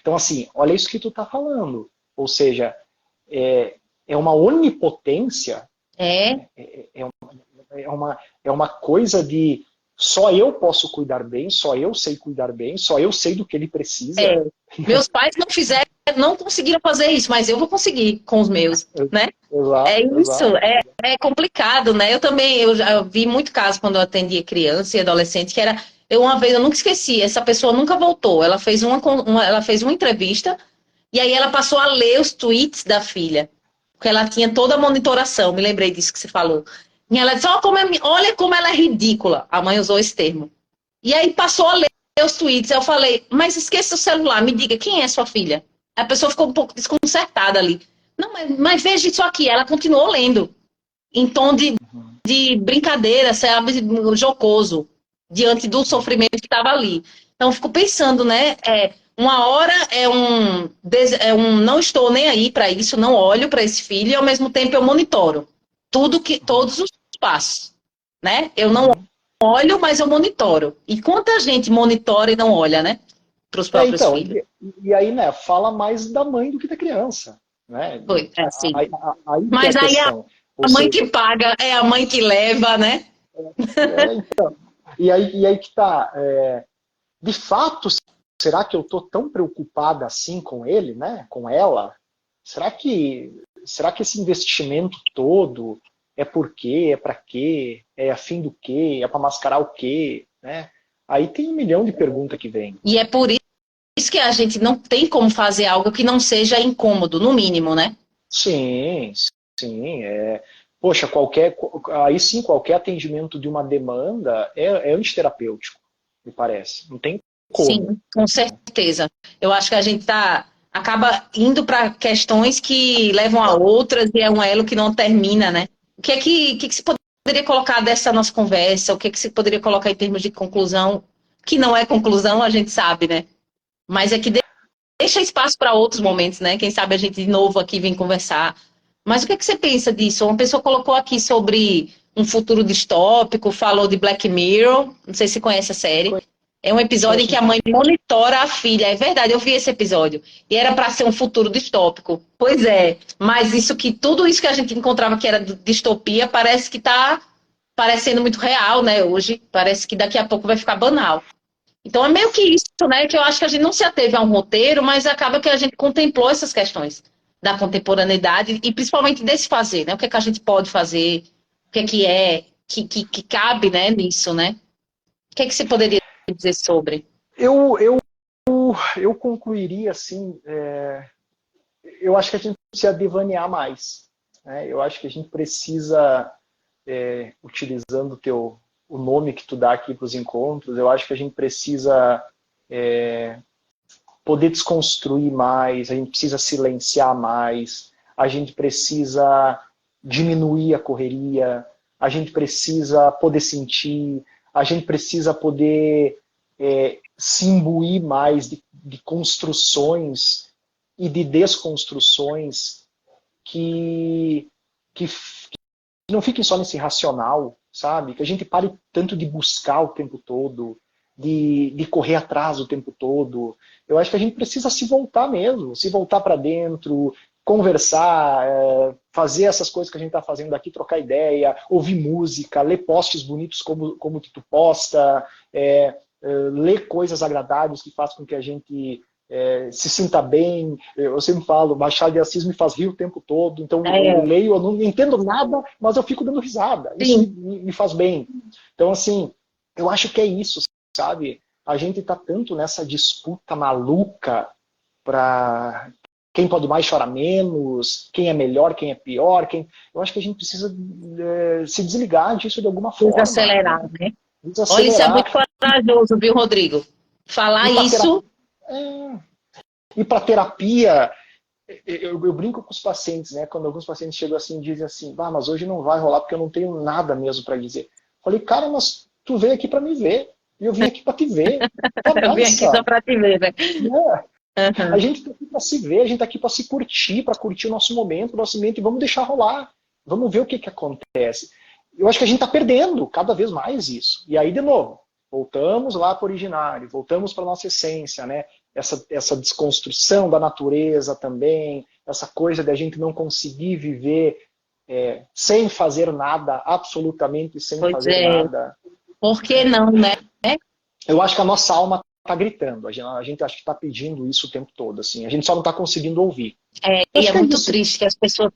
Então, assim, olha isso que tu tá falando. Ou seja, é uma onipotência, é uma coisa de só eu posso cuidar bem, só eu sei cuidar bem, só eu sei do que ele precisa. Meus pais não conseguiram fazer isso, mas eu vou conseguir com os meus, né? Exato, isso, é complicado, né? Eu já vi muito caso quando eu atendia criança e adolescente, que era, uma vez, eu nunca esqueci, essa pessoa nunca voltou, ela fez ela fez uma entrevista, e aí ela passou a ler os tweets da filha, porque ela tinha toda a monitoração, me lembrei disso que você falou. E ela disse, olha como ela é ridícula, a mãe usou esse termo. E aí passou a ler os tweets, eu falei, mas esqueça o celular, me diga, quem é sua filha? A pessoa ficou um pouco desconcertada ali. Não, mas veja isso aqui, ela continuou lendo, em tom de brincadeira, sabe, jocoso, diante do sofrimento que estava ali. Então, eu fico pensando, né, uma hora não estou nem aí para isso, não olho para esse filho, e ao mesmo tempo eu monitoro todos os passos, né? Eu não olho, mas eu monitoro. E quanta gente monitora e não olha, né? Para os próprios filhos. E aí, né, fala mais da mãe do que da criança. Né? Foi, assim. Mas aí a mãe que paga, é a mãe que leva, né? Então, e aí que tá. De fato, será que eu tô tão preocupada assim com ele, né? Com ela? Será que esse investimento todo é por quê? É para quê? É a fim do quê? É para mascarar o quê? Né? Aí tem 1 milhão de perguntas que vem. E é por isso que a gente não tem como fazer algo que não seja incômodo, no mínimo, né? Sim. Poxa, aí sim, qualquer atendimento de uma demanda é antiterapêutico, me parece. Não tem como. Sim, com certeza. Eu acho que a gente acaba indo para questões que levam a outras e é um elo que não termina, né? O que se poderia colocar dessa nossa conversa? O que se poderia colocar em termos de conclusão? Que não é conclusão, a gente sabe, né? Mas é que deixa espaço para outros momentos, né? Quem sabe a gente de novo aqui vem conversar. Mas o que é que você pensa disso? Uma pessoa colocou aqui sobre um futuro distópico, falou de Black Mirror, não sei se conhece a série. É um episódio em que a mãe monitora a filha. É verdade, eu vi esse episódio. E era para ser um futuro distópico. Pois é, mas tudo isso que a gente encontrava que era distopia, parece que está parecendo muito real, né, hoje. Parece que daqui a pouco vai ficar banal. Então é meio que isso, né, que eu acho que a gente não se ateve a um roteiro, mas acaba que a gente contemplou essas questões da contemporaneidade e principalmente desse fazer, né? O que é que a gente pode fazer, o que é que cabe, né, nisso, né? O que é que você poderia dizer sobre? Eu concluiria assim, eu acho que a gente precisa devanear mais, né? Eu acho que a gente precisa, utilizando o nome que tu dá aqui para os encontros, eu acho que a gente precisa poder desconstruir mais, a gente precisa silenciar mais, a gente precisa diminuir a correria, a gente precisa poder sentir, a gente precisa poder se imbuir mais de construções e de desconstruções que não fiquem só nesse racional, sabe? Que a gente pare tanto de buscar o tempo todo, de correr atrás o tempo todo. Eu acho que a gente precisa se voltar mesmo, se voltar para dentro, conversar, fazer essas coisas que a gente está fazendo aqui, trocar ideia, ouvir música, ler posts bonitos como que tu posta, ler coisas agradáveis que fazem com que a gente se sinta bem. Eu sempre falo, Machado de Assis me faz rir o tempo todo, então eu leio, eu não entendo nada, mas eu fico dando risada. Isso me faz bem. Então, assim, eu acho que é isso, sabe? A gente está tanto nessa disputa maluca para quem pode mais chora menos, quem é melhor, quem é pior. Eu acho que a gente precisa se desligar disso de alguma forma. Desacelerar, né? Desacelerar. Olha, isso é muito corajoso, viu, Rodrigo? Falar isso... E para terapia, eu brinco com os pacientes, né? Quando alguns pacientes chegam assim e dizem assim, mas hoje não vai rolar porque eu não tenho nada mesmo para dizer. Falei, cara, mas tu veio aqui para me ver. E eu vim aqui para te ver. Eu vim aqui só para te ver, né? A gente está aqui para se ver, a gente está aqui para se curtir, para curtir o nosso momento, e vamos deixar rolar. Vamos ver o que acontece. Eu acho que a gente está perdendo cada vez mais isso. E aí, de novo, voltamos lá para o originário, voltamos para a nossa essência, né? Essa desconstrução da natureza também, essa coisa de a gente não conseguir viver sem fazer nada, absolutamente sem fazer nada. Por que não, né? Eu acho que a nossa alma está gritando, a gente acho que está pedindo isso o tempo todo, assim, a gente só não está conseguindo ouvir. E é muito triste que as pessoas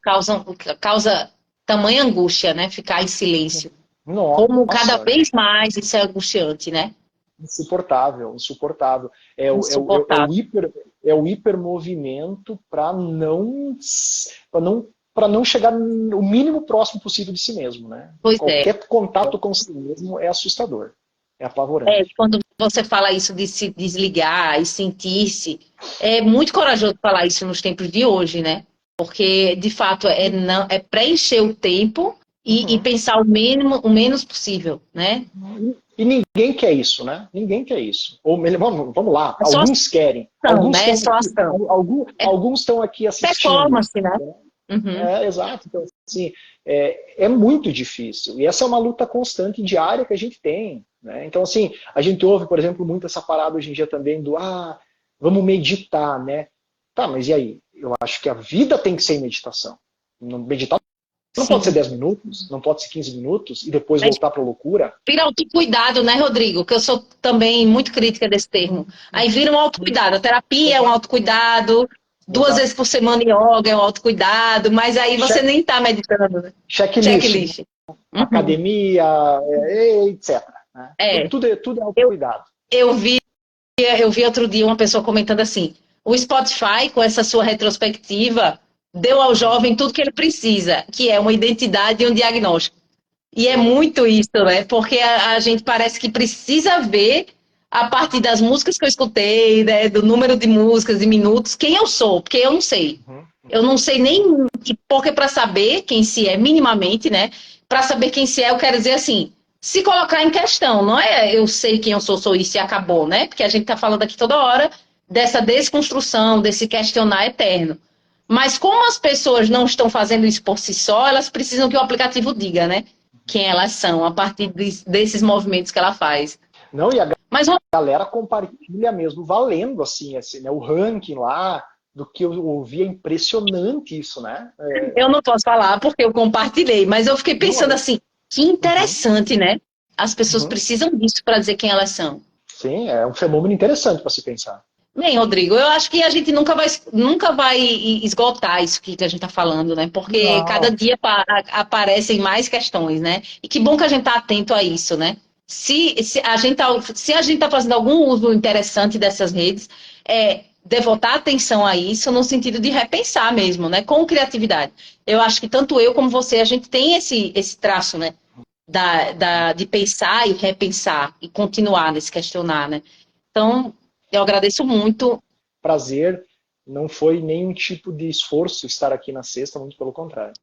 causa tamanha angústia, né? Ficar em silêncio. Nossa, como cada vez mais isso é angustiante, né? Insuportável. É o hipermovimento para não chegar no mínimo próximo possível de si mesmo, né? Qualquer contato com si mesmo é assustador, é apavorante. Quando você fala isso de se desligar e sentir-se, é muito corajoso falar isso nos tempos de hoje, né? Porque, de fato, é preencher o tempo e pensar o menos possível, né? E ninguém quer isso, né? Ninguém quer isso. Ou vamos lá, alguns querem. Alguns estão aqui assistindo. Performance, né? Exato. Então, assim, é muito difícil. E essa é uma luta constante, diária que a gente tem. Né? Então, assim, a gente ouve, por exemplo, muito essa parada hoje em dia também do vamos meditar, né? Tá, mas e aí? Eu acho que a vida tem que ser em meditação. Meditar não pode ser 10 minutos, não pode ser 15 minutos e depois voltar para a loucura. Vira autocuidado, né, Rodrigo? Que eu sou também muito crítica desse termo. Aí vira um autocuidado. A terapia é um autocuidado, 2 vezes por semana yoga é um autocuidado, mas aí você nem está meditando. Né? Checklist. Academia, etc. Né? Tudo é autocuidado. Eu vi outro dia uma pessoa comentando assim, o Spotify, com essa sua retrospectiva, deu ao jovem tudo que ele precisa, que é uma identidade e um diagnóstico. E é muito isso, né? Porque a gente parece que precisa ver, a partir das músicas que eu escutei, né? Do número de músicas e minutos, quem eu sou, porque eu não sei. Eu não sei nem, porque para saber quem se é minimamente, né? Para saber quem se é, eu quero dizer assim, se colocar em questão, não é eu sei quem eu sou isso e acabou, né? Porque a gente tá falando aqui toda hora dessa desconstrução, desse questionar eterno. Mas como as pessoas não estão fazendo isso por si só, elas precisam que o aplicativo diga, né? Quem elas são, a partir desses movimentos que ela faz. Não, e a Mas galera compartilha mesmo, valendo, assim, né? O ranking lá, do que eu ouvi, é impressionante isso, né? eu não posso falar porque eu compartilhei, mas eu fiquei Não, pensando assim, que uhum, interessante, né? As pessoas uhum. precisam disso para dizer quem elas são. Sim, é um fenômeno interessante para se pensar. Bem, Rodrigo, eu acho que a gente nunca vai esgotar isso que a gente está falando, né? Porque cada Não, dia aparecem mais questões, né? E que bom que a gente está atento a isso, né? Se a gente tá fazendo algum uso interessante dessas redes, devotar atenção a isso no sentido de repensar mesmo, né? Com criatividade. Eu acho que tanto eu como você, a gente tem esse traço, né? De pensar e repensar e continuar nesse questionar, né? Então, eu agradeço muito. prazer, não foi nenhum tipo de esforço estar aqui na sexta, muito pelo contrário.